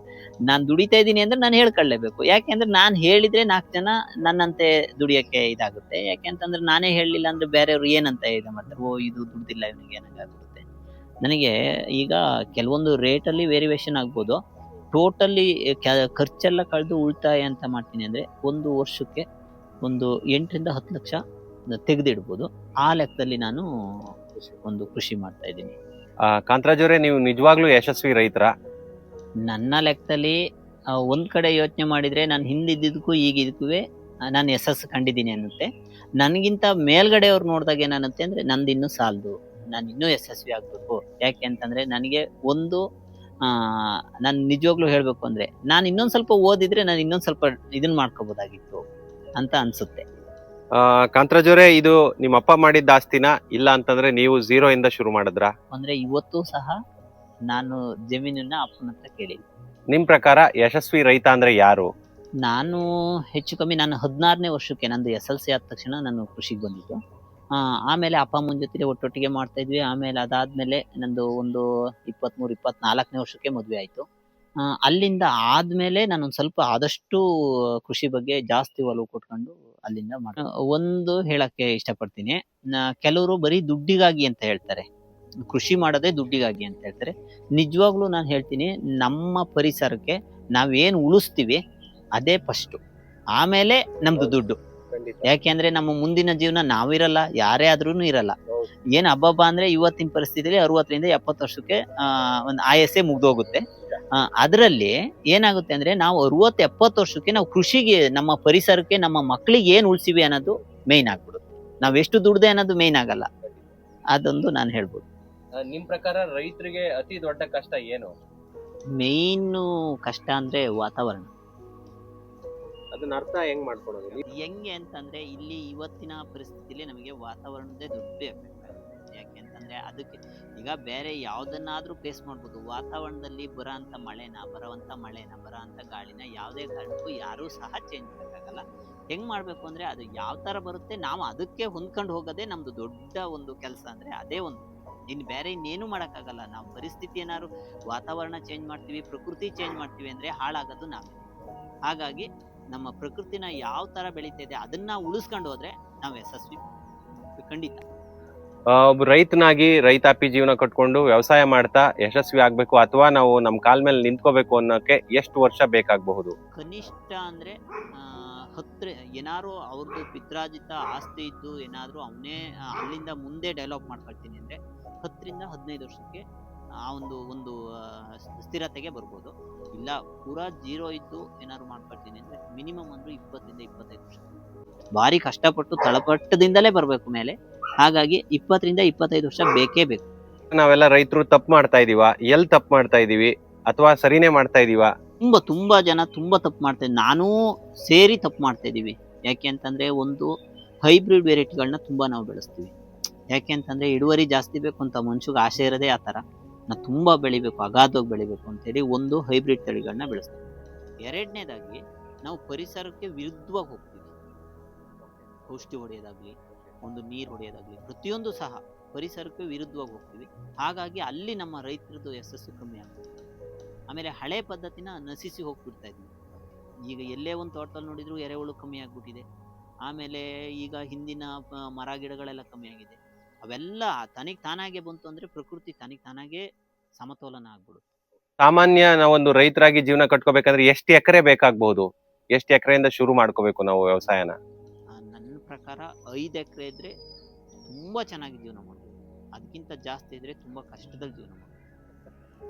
A: ನಾನ್ ದುಡಿತಾ ಇದ್ದೀನಿ ಅಂದ್ರೆ ನಾನು ಹೇಳ್ಕೊಳ್ಳೇಬೇಕು. ಯಾಕೆ ಅಂದ್ರೆ ನಾನ್ ಹೇಳಿದ್ರೆ 4 ಜನ ನನ್ನಂತೆ ದುಡಿಯಕ್ಕೆ ಇದಾಗುತ್ತೆ. ಯಾಕೆ ಅಂತಂದ್ರೆ ನಾನೇ ಹೇಳಲಿಲ್ಲ ಅಂದ್ರೆ ಬೇರೆಯವ್ರು ಏನಂತ ಇದು ಮಾಡ್ತಾರೆ, ಓ ಇದು ದುಡ್ದಿಲ್ಲ ಇವನಿಗೆ ಏನಾಗುತ್ತೆ. ನನಗೆ ಈಗ ಕೆಲವೊಂದು ರೇಟಲ್ಲಿ ವೇರಿಯೇಷನ್ ಆಗ್ಬೋದು. ಟೋಟಲಿ ಖರ್ಚೆಲ್ಲ ಕಳೆದು ಉಳಿತಾಯ ಅಂತ ಮಾಡ್ತೀನಿ ಅಂದ್ರೆ ಒಂದು ವರ್ಷಕ್ಕೆ ಒಂದು 8 ರಿಂದ 10 ಲಕ್ಷ ತೆಗೆದಿಡ್ಬೋದು. ಆ ಲೆಕ್ಕದಲ್ಲಿ ನಾನು ಒಂದು ಕೃಷಿ ಮಾಡ್ತಾ ಇದ್ದೀನಿ.
C: ಕಾಂತರಾಜ್ ಅವರೇ, ನೀವು ನಿಜವಾಗ್ಲೂ ಯಶಸ್ವಿ ರೈತರ?
A: ನನ್ನ ಲೆಕ್ಕದಲ್ಲಿ ಒಂದ್ ಕಡೆ ಯೋಚನೆ ಮಾಡಿದ್ರೆ ನಾನು ಹಿಂದಿದ್ದಕ್ಕೂ ಈಗಿದ್ದಕ್ಕೂ ನಾನು ಯಶಸ್ಸು ಕಂಡಿದ್ದೀನಿ ಅನ್ನುತ್ತೆ. ನನ್ಗಿಂತ ಮೇಲ್ಗಡೆ ಅವ್ರು ನೋಡಿದಾಗ ಏನನ್ನುತ್ತೆ ಅಂದ್ರೆ ನಂದು ಇನ್ನೂ ಸಾಲದು, ನಾನು ಇನ್ನೂ ಯಶಸ್ವಿ ಆಗ್ಬೇಕು. ಯಾಕೆ ಅಂತಂದ್ರೆ ನನಗೆ ಒಂದು ನಾನು ನಿಜವಾಗ್ಲೂ ಹೇಳ್ಬೇಕು ಅಂದ್ರೆ ನಾನು ಇನ್ನೊಂದ್ ಸ್ವಲ್ಪ ಓದಿದ್ರೆ ನಾನು ಇನ್ನೊಂದ್ ಸ್ವಲ್ಪ ಇದನ್ ಮಾಡ್ಕೋಬಹುದಾಗಿತ್ತು ಅಂತ ಅನ್ಸುತ್ತೆ.
C: ಕಾಂತರಾಜ್ ಅವರೇ, ಇದು ನಿಮ್ಮ ಅಪ್ಪ ಮಾಡಿದ್ದ ಆಸ್ತಿನ, ಇಲ್ಲ ಅಂತಂದ್ರೆ ನೀವು 0 ಇಂದ ಶುರು ಮಾಡಿದ್ರಾ?
A: ಅಂದ್ರೆ ಇವತ್ತು ಸಹ ನಾನು ಜಮೀನನ್ನ ಅಪ್ಪನ ಹತ್ರ ಕೇಳಿದ್ದೆ.
C: ನಿಮ್ ಪ್ರಕಾರ ಯಶಸ್ವಿ ರೈತ ಅಂದ್ರೆ ಯಾರು?
A: ನಾನು ಹೆಚ್ಚು ಕಮ್ಮಿ ನಾನು 16ನೇ ವರ್ಷಕ್ಕೆ ನಂದು SLC ಆದ ತಕ್ಷಣ ನಾನು ಕೃಷಿಗೆ ಬಂದಿದ್ದು. ಆಮೇಲೆ ಅಪ್ಪ ಅಮ್ಮನ ಜೊತೆ ಒಟ್ಟೊಟ್ಟಿಗೆ ಮಾಡ್ತಾ ಇದ್ವಿ. ಆಮೇಲೆ ಅದಾದ್ಮೇಲೆ ನಂದು ಒಂದು 23, 24ನೇ ವರ್ಷಕ್ಕೆ ಮದ್ವೆ ಆಯ್ತು. ಅಲ್ಲಿಂದ ಆದ್ಮೇಲೆ ನಾನೊಂದ್ ಸ್ವಲ್ಪ ಆದಷ್ಟು ಕೃಷಿ ಬಗ್ಗೆ ಜಾಸ್ತಿ ಒಲವು ಕೊಟ್ಕೊಂಡು ಅಲ್ಲಿಂದ ಒಂದು ಹೇಳಕ್ಕೆ ಇಷ್ಟಪಡ್ತೀನಿ. ಕೆಲವರು ಬರೀ ದುಡ್ಡಿಗಾಗಿ ಅಂತ ಹೇಳ್ತಾರೆ, ಕೃಷಿ ಮಾಡೋದೇ ದುಡ್ಡಿಗಾಗಿ ಅಂತ ಹೇಳ್ತಾರೆ. ನಿಜವಾಗ್ಲೂ ನಾನು ಹೇಳ್ತೀನಿ, ನಮ್ಮ ಪರಿಸರಕ್ಕೆ ನಾವೇನ್ ಉಳಿಸ್ತೀವಿ ಅದೇ ಫಸ್ಟ್, ಆಮೇಲೆ ನಮ್ದು ದುಡ್ಡು. ಯಾಕೆಂದ್ರೆ ನಮ್ಮ ಮುಂದಿನ ಜೀವನ ನಾವಿರಲ್ಲ, ಯಾರೇ ಆದ್ರೂನು ಇರಲ್ಲ. ಏನ್ ಹಬ್ಬ ಅಂದ್ರೆ ಇವತ್ತಿನ ಪರಿಸ್ಥಿತಿಯಲ್ಲಿ 60ರಿಂದ 70 ವರ್ಷಕ್ಕೆ ಒಂದು ಆಯಸ್ಸೇ ಮುಗ್ದೋಗುತ್ತೆ. ಅದರಲ್ಲಿ ಏನಾಗುತ್ತೆ ಅಂದ್ರೆ ನಾವು 60-70 ವರ್ಷಕ್ಕೆ ನಾವು ಕೃಷಿಗೆ, ನಮ್ಮ ಪರಿಸರಕ್ಕೆ, ನಮ್ಮ ಮಕ್ಕಳಿಗೆ ಏನ್ ಉಳ್ಸಿವಿ ಅನ್ನೋದು ಮೇಯ್ನ್ ಆಗ್ಬಿಡುತ್ತೆ. ನಾವ್ ಎಷ್ಟು ದುಡ್ದೆ ಅನ್ನೋದು ಮೇಯ್ನ್ ಆಗಲ್ಲ. ಅದೊಂದು ನಾನು ಹೇಳ್ಬೋದು.
C: ನಿಮ್ ಪ್ರಕಾರ ರೈತರಿಗೆ ಅತಿ ದೊಡ್ಡ ಕಷ್ಟ ಏನು?
A: ಮೇಯ್ನ್ ಕಷ್ಟ ಅಂದ್ರೆ ವಾತಾವರಣ.
C: ಅದನ್ನ ಅರ್ಥ ಹೆಂಗ್ ಮಾಡ್ಕೊಳೋದು?
A: ಹೆಂಗೆ ಅಂತಂದ್ರೆ ಇಲ್ಲಿ ಇವತ್ತಿನ ಪರಿಸ್ಥಿತಿಲಿ ನಮಗೆ ವಾತಾವರಣದೇ ದೊಡ್ಡ ಎಫೆಕ್ಟ್ ಆಗುತ್ತೆ. ಯಾಕೆಂತಂದ್ರೆ ಅದಕ್ಕೆ ಈಗ ಬೇರೆ ಯಾವ್ದನ್ನಾದ್ರೂ ಫೇಸ್ ಮಾಡ್ಬೋದು, ವಾತಾವರಣದಲ್ಲಿ ಬರೋಂಥ ಮಳೆನ ಬರೋಂಥ ಗಾಳಿನ ಯಾವುದೇ ಕಾರಣಕ್ಕೂ ಯಾರೂ ಸಹ ಚೇಂಜ್ ಮಾಡೋಕ್ಕಾಗಲ್ಲ. ಹೆಂಗ್ ಮಾಡ್ಬೇಕು ಅಂದ್ರೆ ಅದು ಯಾವ ತರ ಬರುತ್ತೆ ನಾವು ಅದಕ್ಕೆ ಹೊಂದ್ಕೊಂಡು ಹೋಗೋದೇ ನಮ್ದು ದೊಡ್ಡ ಒಂದು ಕೆಲಸ. ಅಂದ್ರೆ ಅದೇ ಒಂದು, ಇನ್ನು ಬೇರೆ ಇನ್ನೇನು ಮಾಡೋಕ್ಕಾಗಲ್ಲ. ನಾವು ಪರಿಸ್ಥಿತಿ ಏನಾದ್ರು ವಾತಾವರಣ ಚೇಂಜ್ ಮಾಡ್ತೀವಿ, ಪ್ರಕೃತಿ ಚೇಂಜ್ ಮಾಡ್ತೀವಿ ಅಂದ್ರೆ ಹಾಳಾಗೋದು ನಾವೇ. ಹಾಗಾಗಿ ನಮ್ಮ ಪ್ರಕೃತಿನ ಯಾವ ತರ ಬೆಳೀತಾ ಇದೆ ಅದನ್ನ ಉಳಿಸ್ಕೊಂಡು ಹೋದ್ರೆ ನಾವು ಯಶಸ್ವಿ ಖಂಡಿತ.
C: ಒಬ್ಬ ರೈತನಾಗಿ ರೈತಾಪಿ ಜೀವನ ಕಟ್ಕೊಂಡು ವ್ಯವಸಾಯ ಮಾಡ್ತಾ ಯಶಸ್ವಿ ಆಗ್ಬೇಕು, ಅಥವಾ ನಾವು ನಮ್ ಕಾಲ್ ಮೇಲೆ ನಿಂತ್ಕೋಬೇಕು ಅನ್ನೋಕೆ ಎಷ್ಟು ವರ್ಷ ಬೇಕಾಗಬಹುದು?
A: ಕನಿಷ್ಠ ಅಂದ್ರೆ ಏನಾದ್ರು ಅವ್ರದ್ದು ಪಿತ್ರಾಜಿತ ಆಸ್ತಿ ಇದ್ದು ಏನಾದ್ರು ಅವನೇ ಅಲ್ಲಿಂದ ಮುಂದೆ ಡೆವಲಪ್ ಮಾಡ್ಕೊಳ್ತೀನಿ ಅಂದ್ರೆ 10ರಿಂದ 15 ವರ್ಷಕ್ಕೆ ಆ ಒಂದು ಸ್ಥಿರತೆಗೆ ಬರ್ಬೋದು. ಇಲ್ಲ ಪೂರಾ 0 ಇದ್ದು ಏನಾದ್ರು ಮಾಡ್ಕೊಳ್ತೀನಿ ಅಂದ್ರೆ ಮಿನಿಮಮ್ ಅಂದ್ರೆ 20ರಿಂದ 25 ವರ್ಷ. ಭಾರಿ ಕಷ್ಟಪಟ್ಟು ತಳಪಟ್ಟದಿಂದಲೇ ಬರ್ಬೇಕು ಮೇಲೆ. ಹಾಗಾಗಿ 20ರಿಂದ 25 ವರ್ಷ ಬೇಕೇ ಬೇಕು.
C: ನಾವೆಲ್ಲ ರೈತರು ತಪ್ಪು ಮಾಡ್ತಾ ಇದೀವ? ಎಲ್ಲಿ ತಪ್ಪು ಮಾಡ್ತಾ ಇದೀವಿ, ಅಥವಾ ಸರಿನೇ ಮಾಡ್ತಾ ಇದೀವ?
A: ತುಂಬಾ ಜನ ತುಂಬಾ ತಪ್ಪು ಮಾಡ್ತಾ ಇದ್ದೀವಿ, ನಾನೂ ಸೇರಿ ತಪ್ಪು ಮಾಡ್ತಾ ಇದೀವಿ. ಯಾಕೆ ಅಂತಂದ್ರೆ ಒಂದು ಹೈಬ್ರಿಡ್ ವೆರೈಟಿಗಳನ್ನ ತುಂಬಾ ನಾವು ಬೆಳೆಸ್ತೀವಿ. ಯಾಕೆ ಅಂತಂದ್ರೆ ಇಳುವರಿ ಜಾಸ್ತಿ ಬೇಕು ಅಂತ ಮನುಷ್ಯಗೆ ಆಸೆ ಇರೋದೇ ಆ ತರ. ನಾವು ತುಂಬಾ ಬೆಳಿಬೇಕು, ಅಗಾಧವಾಗಿ ಬೆಳಿಬೇಕು ಅಂತೇಳಿ ಒಂದು ಹೈಬ್ರಿಡ್ ತಳಿಗಳನ್ನ ಬೆಳೆಸ್ತೀವಿ. ಎರಡನೇದಾಗಿ ನಾವು ಪರಿಸರಕ್ಕೆ ವಿರುದ್ಧವಾಗಿ ಹೋಗ್ತೀವಿ. ಔಷಧಿ ಹೊಡೆಯೋದಾಗ್ಲಿ, ಒಂದು ನೀರು ಹೊಡೆಯೋದಾಗ್ಲಿ, ಪ್ರತಿಯೊಂದು ಸಹ ಪರಿಸರಕ್ಕೆ ವಿರುದ್ಧವಾಗಿ ಹೋಗ್ತೀವಿ. ಹಾಗಾಗಿ ಅಲ್ಲಿ ನಮ್ಮ ರೈತರದ್ದು ಯಶಸ್ಸು ಕಮ್ಮಿ ಆಗುತ್ತೆ. ಆಮೇಲೆ ಹಳೆ ಪದ್ಧತಿನ ನಶಿಸಿ ಹೋಗ್ಬಿಡ್ತಾ ಇದ್ವಿ. ಈಗ ಎಲ್ಲೇ ಒಂದು ತೋಟದಲ್ಲಿ ನೋಡಿದ್ರು ಎರೆಹುಳು ಕಮ್ಮಿ ಆಗ್ಬಿಟ್ಟಿದೆ. ಆಮೇಲೆ ಈಗ ಹಿಂದಿನ ಮರ ಗಿಡಗಳೆಲ್ಲ ಕಮ್ಮಿ ಆಗಿದೆ. ಅವೆಲ್ಲ ತನಿಗ್ ತಾನಾಗೆ ಬಂತು ಅಂದ್ರೆ ಪ್ರಕೃತಿ ತನಿಗ್ ತಾನಾಗೆ ಸಮತೋಲನ ಆಗ್ಬಿಡುತ್ತೆ.
C: ಸಾಮಾನ್ಯ ನಾವೊಂದು ರೈತರಾಗಿ ಜೀವನ ಕಟ್ಕೋಬೇಕಂದ್ರೆ ಎಷ್ಟು ಎಕರೆ ಬೇಕಾಗಬಹುದು? ಎಷ್ಟು ಎಕರೆಯಿಂದ ಶುರು ಮಾಡ್ಕೋಬೇಕು ನಾವು ವ್ಯವಸಾಯನ?
A: ನನ್ನ ಪ್ರಕಾರ 5 ಎಕರೆ ಇದ್ರೆ ತುಂಬಾ ಚೆನ್ನಾಗಿ ಜೀವನ ಮಾಡ್ಬೋದು. ಅದಕ್ಕಿಂತ ಜಾಸ್ತಿ ಇದ್ರೆ ತುಂಬಾ ಕಷ್ಟದಲ್ಲಿ ಜೀವನ ಮಾಡ್ಬೋದು.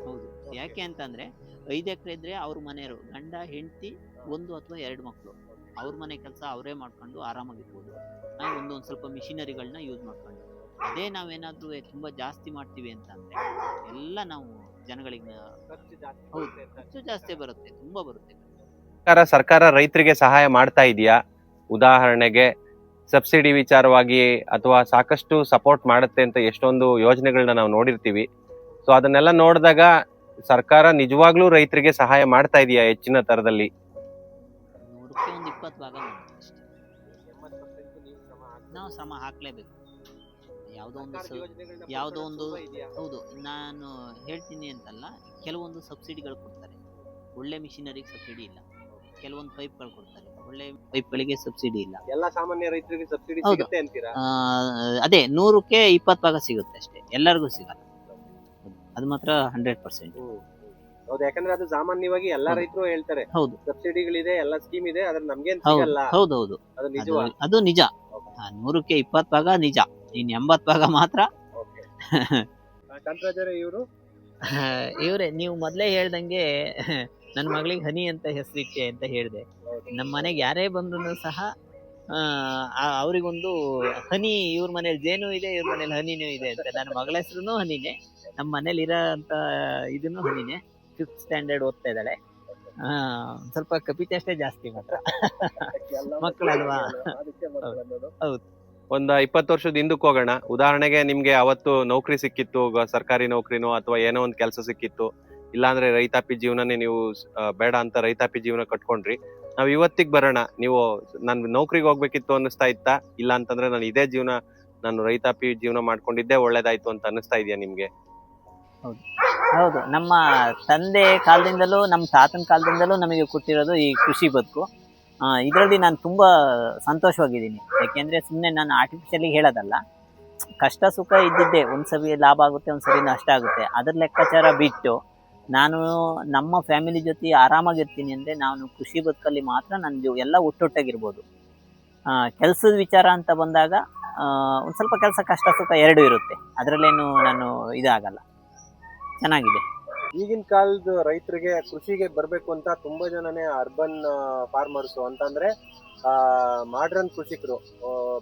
A: ಹೌದು, ಯಾಕೆ ಅಂತಂದ್ರೆ 5 ಎಕರೆ ಇದ್ರೆ ಅವ್ರ ಮನೆಯವರು ಗಂಡ ಹೆಂಡತಿ 1 ಅಥವಾ 2 ಮಕ್ಕಳು, ಅವ್ರ ಮನೆ ಕೆಲಸ ಅವರೇ ಮಾಡ್ಕೊಂಡು ಆರಾಮಾಗಿರ್ಬೋದು. ಒಂದೊಂದು ಸ್ವಲ್ಪ ಮಿಷಿನರಿಗಳನ್ನ ಯೂಸ್ ಮಾಡ್ಕೊಂಡು. ಅದೇ ನಾವೇನಾದ್ರೂ ತುಂಬಾ ಜಾಸ್ತಿ ಮಾಡ್ತೀವಿ ಅಂತ ಅಂದ್ರೆ ಎಲ್ಲ ನಾವು ಜನಗಳಿಗೆ ಖರ್ಚು ಜಾಸ್ತಿ ಬರುತ್ತೆ, ತುಂಬಾ ಬರುತ್ತೆ.
C: ಸರ್ಕಾರ ರೈತರಿಗೆ ಸಹಾಯ ಮಾಡ್ತಾ ಇದೆಯಾ? ಉದಾಹರಣೆಗೆ ಸಬ್ಸಿಡಿ ವಿಚಾರವಾಗಿ, ಅಥವಾ ಸಾಕಷ್ಟು ಸಪೋರ್ಟ್ ಮಾಡುತ್ತೆ ಅಂತ ಎಷ್ಟೊಂದು ಯೋಜನೆಗಳನ್ನ ನಾವು ನೋಡಿರ್ತೀವಿ. ಸೊ ಅದನ್ನೆಲ್ಲ ನೋಡಿದಾಗ ಸರ್ಕಾರ ನಿಜವಾಗ್ಲೂ ರೈತರಿಗೆ ಸಹಾಯ ಮಾಡ್ತಾ ಇದೆಯಾ ಹೆಚ್ಚಿನ ತರದಲ್ಲಿ?
A: 100ಕ್ಕೆ ಒಂದು 20 ಭಾಗ ಅಷ್ಟೇ. ನಾವು ಶ್ರಮ ಹಾಕ್ಲೇಬೇಕು. ಯಾವುದೋ ಒಂದು ಹೌದು, ನಾನು ಹೇಳ್ತೀನಿ ಅಂತಲ್ಲ, ಕೆಲವೊಂದು ಸಬ್ಸಿಡಿಗಳು ಕೊಡ್ತಾರೆ. ಒಳ್ಳೆ ಮಿಷಿನರಿಗೆ ಸಬ್ಸಿಡಿ ಇಲ್ಲ, ಕೆಲವೊಂದು ಪೈಪ್ಗಳು ಕೊಡ್ತಾರೆ, ಒಳ್ಳೆ ಪೈಪ್ಗಳಿಗೆ ಸಬ್ಸಿಡಿ ಇಲ್ಲ.
C: ಎಲ್ಲ ಸಾಮಾನ್ಯ ರೈತರಿಗೆ ಸಬ್ಸಿಡಿ
A: ಹೌದು.
C: ಸಿಗುತ್ತೆ ಅಂತೀರಾ?
A: ಅದೇ 100ಕ್ಕೆ 20 ಭಾಗ ಸಿಗುತ್ತೆ ಅಷ್ಟೇ, ಎಲ್ಲರಿಗೂ ಸಿಗಲ್ಲ. ಅದು ಮಾತ್ರ 100%.
C: ಹೌದು, ಯಾಕಂದ್ರೆ ಅದು ಸಾಮಾನ್ಯವಾಗಿ ಎಲ್ಲಾ
A: ಹೌದು.
C: ರೈತರು ಹೇಳ್ತಾರೆ
A: ಹೌದು
C: ಸಬ್ಸಿಡಿಗಳಿದೆ, ಎಲ್ಲ ಸ್ಕೀಮ್ ಇದೆ, ಅದ್ರ ನಮ್ಗೇನ್
A: ಹೌದು
C: ಸಿಗಲ್ಲ.
A: ಹೌದೌದು,
C: ಅದು ನಿಜವಾ?
A: ಅದು ನಿಜ. 100ಕ್ಕೆ 20 ಭಾಗ ನಿಜ, ಇನ್ 80 ಭಾಗ ಮಾತ್ರ.
C: ಕಾಂತರಾಜರೇ, ಇವರು
A: ಇವ್ರೆ ನೀವು ಮೊದ್ಲೇ ಹೇಳ್ದಂಗೆ ನನ್ನ ಮಗಳಿಗೆ ಹನಿ ಅಂತ ಹೆಸರಿಟ್ಟೆ ಅಂತ ಹೇಳಿದೆ. ನಮ್ಮ ಮನೆಗೆ ಯಾರೇ ಬಂದ್ರು ಸಹ ಅವ್ರಿಗೊಂದು ಹನಿ, ಇವ್ರ ಮನೇಲಿ ಜೇನು ಇದೆ, ಇವ್ರ ಮನೇಲಿ ಹನಿನೂ ಇದೆ ಅಂತ. ನನ್ನ ಮಗಳ ಹೆಸರು ಹನಿನೇ, ನಮ್ಮ ಮನೇಲಿ ಇರೋ ಅಂತ ಇದನ್ನು ಹನಿನೇ. 5th ಸ್ಟ್ಯಾಂಡರ್ಡ್ ಓದ್ತಾ ಇದ್ದಾಳೆ. ಸ್ವಲ್ಪ ಕಪಿಚೇಷ್ಟೆ ಜಾಸ್ತಿ ಮಾತ್ರ. ಮಕ್ಕಳಲ್ವಾ? ಹೌದು.
C: ಒಂದ್ 20 ವರ್ಷದ ಹಿಂದಕ್ಕೆ ಹೋಗೋಣ. ಉದಾಹರಣೆಗೆ ನಿಮ್ಗೆ ಅವತ್ತು ನೌಕರಿ ಸಿಕ್ಕಿತ್ತು, ಸರ್ಕಾರಿ ನೌಕರಿನೋ ಅಥವಾ ಏನೋ ಒಂದ್ ಕೆಲಸ ಸಿಕ್ಕಿತ್ತು, ಇಲ್ಲಾಂದ್ರೆ ರೈತಾಪಿ ಜೀವನನೇ ನೀವು ಬೇಡ ಅಂತ ರೈತಾಪಿ ಜೀವನ ಕಟ್ಕೊಂಡ್ರಿ. ನಾವ್ ಇವತ್ತಿಗೆ ಬರೋಣ. ನೀವು ನನ್ ನೌಕರಿಗೆ ಹೋಗ್ಬೇಕಿತ್ತು ಅನ್ನಿಸ್ತಾ ಇತ್ತಾ, ಇಲ್ಲ ಅಂತಂದ್ರೆ ನಾನು ಇದೇ ಜೀವನ, ನಾನು ರೈತಾಪಿ ಜೀವನ ಮಾಡ್ಕೊಂಡಿದ್ದೇ ಒಳ್ಳೇದಾಯ್ತು ಅಂತ ಅನ್ನಿಸ್ತಾ ಇದೆಯಾ ನಿಮ್ಗೆ?
A: ಹೌದು, ನಮ್ಮ ತಂದೆ ಕಾಲದಿಂದಲೂ ನಮ್ಮ ತಾತನ ಕಾಲದಿಂದಲೂ ನಮಗೆ ಕೊಟ್ಟಿರೋದು ಈ ಕೃಷಿ ಬದುಕು. ಇದರಲ್ಲಿ ನಾನು ತುಂಬ ಸಂತೋಷವಾಗಿದ್ದೀನಿ. ಯಾಕೆಂದರೆ ಸುಮ್ಮನೆ ನಾನು ಆರ್ಟಿಫಿಷಿಯಲಿ ಹೇಳೋದಲ್ಲ, ಕಷ್ಟ ಸುಖ ಇದ್ದಿದ್ದೇ. ಒಂದ್ಸರಿ ಲಾಭ ಆಗುತ್ತೆ, ಒಂದ್ಸರಿ ನಷ್ಟ ಆಗುತ್ತೆ. ಅದ್ರ ಲೆಕ್ಕಾಚಾರ ಬಿಟ್ಟು ನಾನು ನಮ್ಮ ಫ್ಯಾಮಿಲಿ ಜೊತೆ ಆರಾಮಾಗಿರ್ತೀನಿ ಅಂದರೆ ನಾನು ಕೃಷಿ ಬದುಕಲ್ಲಿ ಮಾತ್ರ ನನ್ನ ಎಲ್ಲ ಒಟ್ಟೊಟ್ಟಾಗಿರ್ಬೋದು. ಕೆಲಸದ ವಿಚಾರ ಅಂತ ಬಂದಾಗ ಒಂದು ಸ್ವಲ್ಪ ಕೆಲಸ ಕಷ್ಟ ಸುಖ ಎರಡೂ ಇರುತ್ತೆ. ಅದರಲ್ಲೇನು ನಾನು ಇದಾಗಲ್ಲ, ಚೆನ್ನಾಗಿದೆ.
C: ಈಗಿನ ಕಾಲದ ರೈತರಿಗೆ ಕೃಷಿಗೆ ಬರ್ಬೇಕು ಅಂತ ತುಂಬಾ ಜನನೇ ಅರ್ಬನ್ ಫಾರ್ಮರ್ಸ್ ಅಂತಂದ್ರೆ ಮಾಡ್ರನ್ ಕೃಷಿಕರು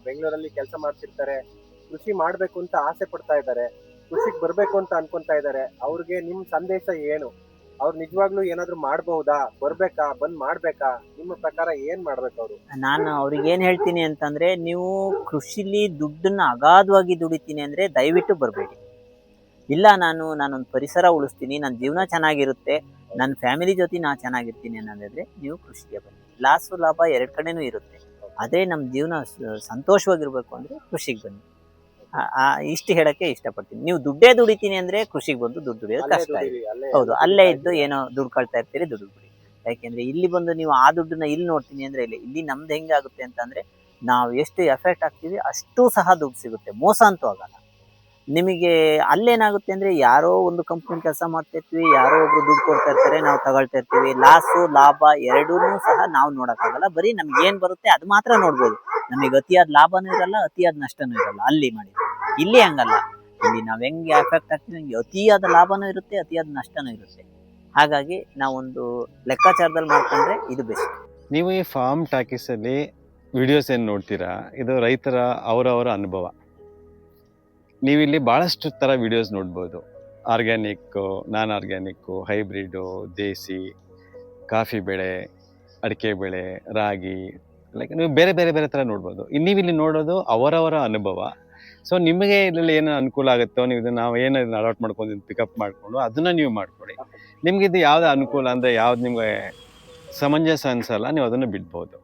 C: ಬೆಂಗಳೂರಲ್ಲಿ ಕೆಲಸ ಮಾಡ್ತಿರ್ತಾರೆ, ಕೃಷಿ ಮಾಡ್ಬೇಕು ಅಂತ ಆಸೆ ಪಡ್ತಾ ಇದ್ದಾರೆ, ಕೃಷಿಗೆ ಬರ್ಬೇಕು ಅಂತ ಅನ್ಕೊಂತಾ ಇದ್ದಾರೆ. ಅವ್ರಿಗೆ ನಿಮ್ ಸಂದೇಶ ಏನು? ಅವ್ರು ನಿಜವಾಗ್ಲೂ ಏನಾದ್ರು ಮಾಡ್ಬಹುದಾ? ಬರ್ಬೇಕಾ? ಬಂದ್ ಮಾಡ್ಬೇಕಾ? ನಿಮ್ಮ ಪ್ರಕಾರ ಏನ್ ಮಾಡ್ಬೇಕು ಅವರು?
A: ನಾನು ಅವ್ರಿಗೆ ಏನು ಹೇಳ್ತೀನಿ ಅಂತಂದರೆ, ನೀವು ಕೃಷಿಲಿ ದುಡ್ಡನ್ನು ಅಗಾಧವಾಗಿ ದುಡಿತೀನಿ ಅಂದರೆ ದಯವಿಟ್ಟು ಬರಬೇಡಿ. ಇಲ್ಲ, ನಾನೊಂದು ಪರಿಸರ ಉಳಿಸ್ತೀನಿ, ನನ್ನ ಜೀವನ ಚೆನ್ನಾಗಿರುತ್ತೆ, ನನ್ನ ಫ್ಯಾಮಿಲಿ ಜೊತೆ ನಾನು ಚೆನ್ನಾಗಿರ್ತೀನಿ ಅನ್ನೋದಾದರೆ ನೀವು ಕೃಷಿಗೆ ಬನ್ನಿ. ಲಾಸು ಲಾಭ ಎರಡು ಕಡೆನೂ ಇರುತ್ತೆ. ಅದೇ ನಮ್ಮ ಜೀವನ ಸಂತೋಷವಾಗಿರ್ಬೇಕು ಅಂದರೆ ಕೃಷಿಗೆ ಬನ್ನಿ. ಇಷ್ಟು ಹೇಳೋಕ್ಕೆ ಇಷ್ಟಪಡ್ತೀನಿ. ನೀವು ದುಡ್ಡೇ ದುಡಿತೀನಿ ಅಂದರೆ ಕೃಷಿಗೆ ಬಂದು ದುಡ್ಡು ದುಡಿಯೋದು ಕಷ್ಟ ಇದೆ. ಹೌದು, ಅಲ್ಲೇ ಇದ್ದು ಏನೋ ದುಡ್ಡು ಕಳ್ತಾ ಇರ್ತೀರಿ, ದುಡ್ಡು ಬಿಡಿ. ಯಾಕೆಂದರೆ ಇಲ್ಲಿ ಬಂದು ನೀವು ಆ ದುಡ್ಡನ್ನ ಇಲ್ಲಿ ನೋಡ್ತೀನಿ ಅಂದರೆ ಇಲ್ಲಿ ನಮ್ದು ಹೆಂಗಾಗುತ್ತೆ ಅಂತಂದರೆ, ನಾವು ಎಷ್ಟು ಎಫೆಕ್ಟ್ ಆಗ್ತೀವಿ ಅಷ್ಟೂ ಸಹ ದುಡ್ಡು ಸಿಗುತ್ತೆ, ಮೋಸ ಅಂತೂ ಆಗಲ್ಲ ನಿಮಗೆ. ಅಲ್ಲೇನಾಗುತ್ತೆ ಅಂದರೆ, ಯಾರೋ ಒಂದು ಕಂಪ್ನಿ ಕೆಲಸ ಮಾಡ್ತಿರ್ತೀವಿ, ಯಾರೋ ಒಬ್ರು ದುಡ್ಡು ಕೊಡ್ತಾ ಇರ್ತಾರೆ, ನಾವು ತಗೊಳ್ತಾ ಇರ್ತೀವಿ. ಲಾಸು ಲಾಭ ಎರಡೂ ಸಹ ನಾವು ನೋಡೋಕ್ಕಾಗಲ್ಲ. ಬರೀ ನಮ್ಗೆ ಏನು ಬರುತ್ತೆ ಅದು ಮಾತ್ರ ನೋಡ್ಬೋದು. ನಮಗೆ ಅತಿಯಾದ ಲಾಭನೂ ಇರಲ್ಲ, ಅತಿಯಾದ ನಷ್ಟನೂ ಇರಲ್ಲ. ಅಲ್ಲಿ ಮಾಡಿದ್ರೆ ಇಲ್ಲಿ ಹಂಗಲ್ಲ. ಇಲ್ಲಿ ನಾವು ಹೆಂಗೆ ಎಫೆಕ್ಟ್ ಆಗ್ತೀವಿ ಹಂಗೆ ಅತಿಯಾದ ಲಾಭನೂ ಇರುತ್ತೆ, ಅತಿಯಾದ ನಷ್ಟನೂ ಇರುತ್ತೆ. ಹಾಗಾಗಿ ನಾವೊಂದು ಲೆಕ್ಕಾಚಾರದಲ್ಲಿ ಮಾಡ್ಕೊಂಡ್ರೆ ಇದು ಬೆಸ್ಟ್.
B: ನೀವು ಈ ಫಾರ್ಮ್ ಟಾಕೀಸಲ್ಲಿ ವಿಡಿಯೋಸ್ ಏನು ನೋಡ್ತೀರಾ, ಇದು ರೈತರ ಅವರವರ ಅನುಭವ. ನೀವಿಲ್ಲಿ ಭಾಳಷ್ಟು ಥರ ವಿಡಿಯೋಸ್ ನೋಡ್ಬೋದು. ಆರ್ಗ್ಯಾನಿಕ್ಕು, ನಾನ್ ಆರ್ಗ್ಯಾನಿಕ್ಕು, ಹೈಬ್ರಿಡು, ದೇಸಿ, ಕಾಫಿ ಬೆಳೆ, ಅಡಿಕೆ ಬೆಳೆ, ರಾಗಿ, ಲೈಕ್ ನೀವು ಬೇರೆ ಬೇರೆ ಬೇರೆ ಥರ ನೋಡ್ಬೋದು. ನೀವಿಲ್ಲಿ ನೋಡೋದು ಅವರವರ ಅನುಭವ. ಸೊ ನಿಮಗೆ ಇದರಲ್ಲಿ ಏನು ಅನುಕೂಲ ಆಗುತ್ತೋ, ನೀವು ನಾವು ಏನು ಅಲಾಟ್ ಮಾಡ್ಕೊಂಡು ಪಿಕಪ್ ಮಾಡಿಕೊಂಡು ಅದನ್ನು ನೀವು ಮಾಡ್ಕೊಳ್ಳಿ. ನಿಮ್ಗೆ ಇದು ಯಾವ್ದು ಅನುಕೂಲ ಅಂದರೆ, ಯಾವ್ದು ನಿಮಗೆ ಸಮಂಜಸ ಅನ್ಸಲ್ಲ, ನೀವು ಅದನ್ನು ಬಿಡ್ಬೋದು.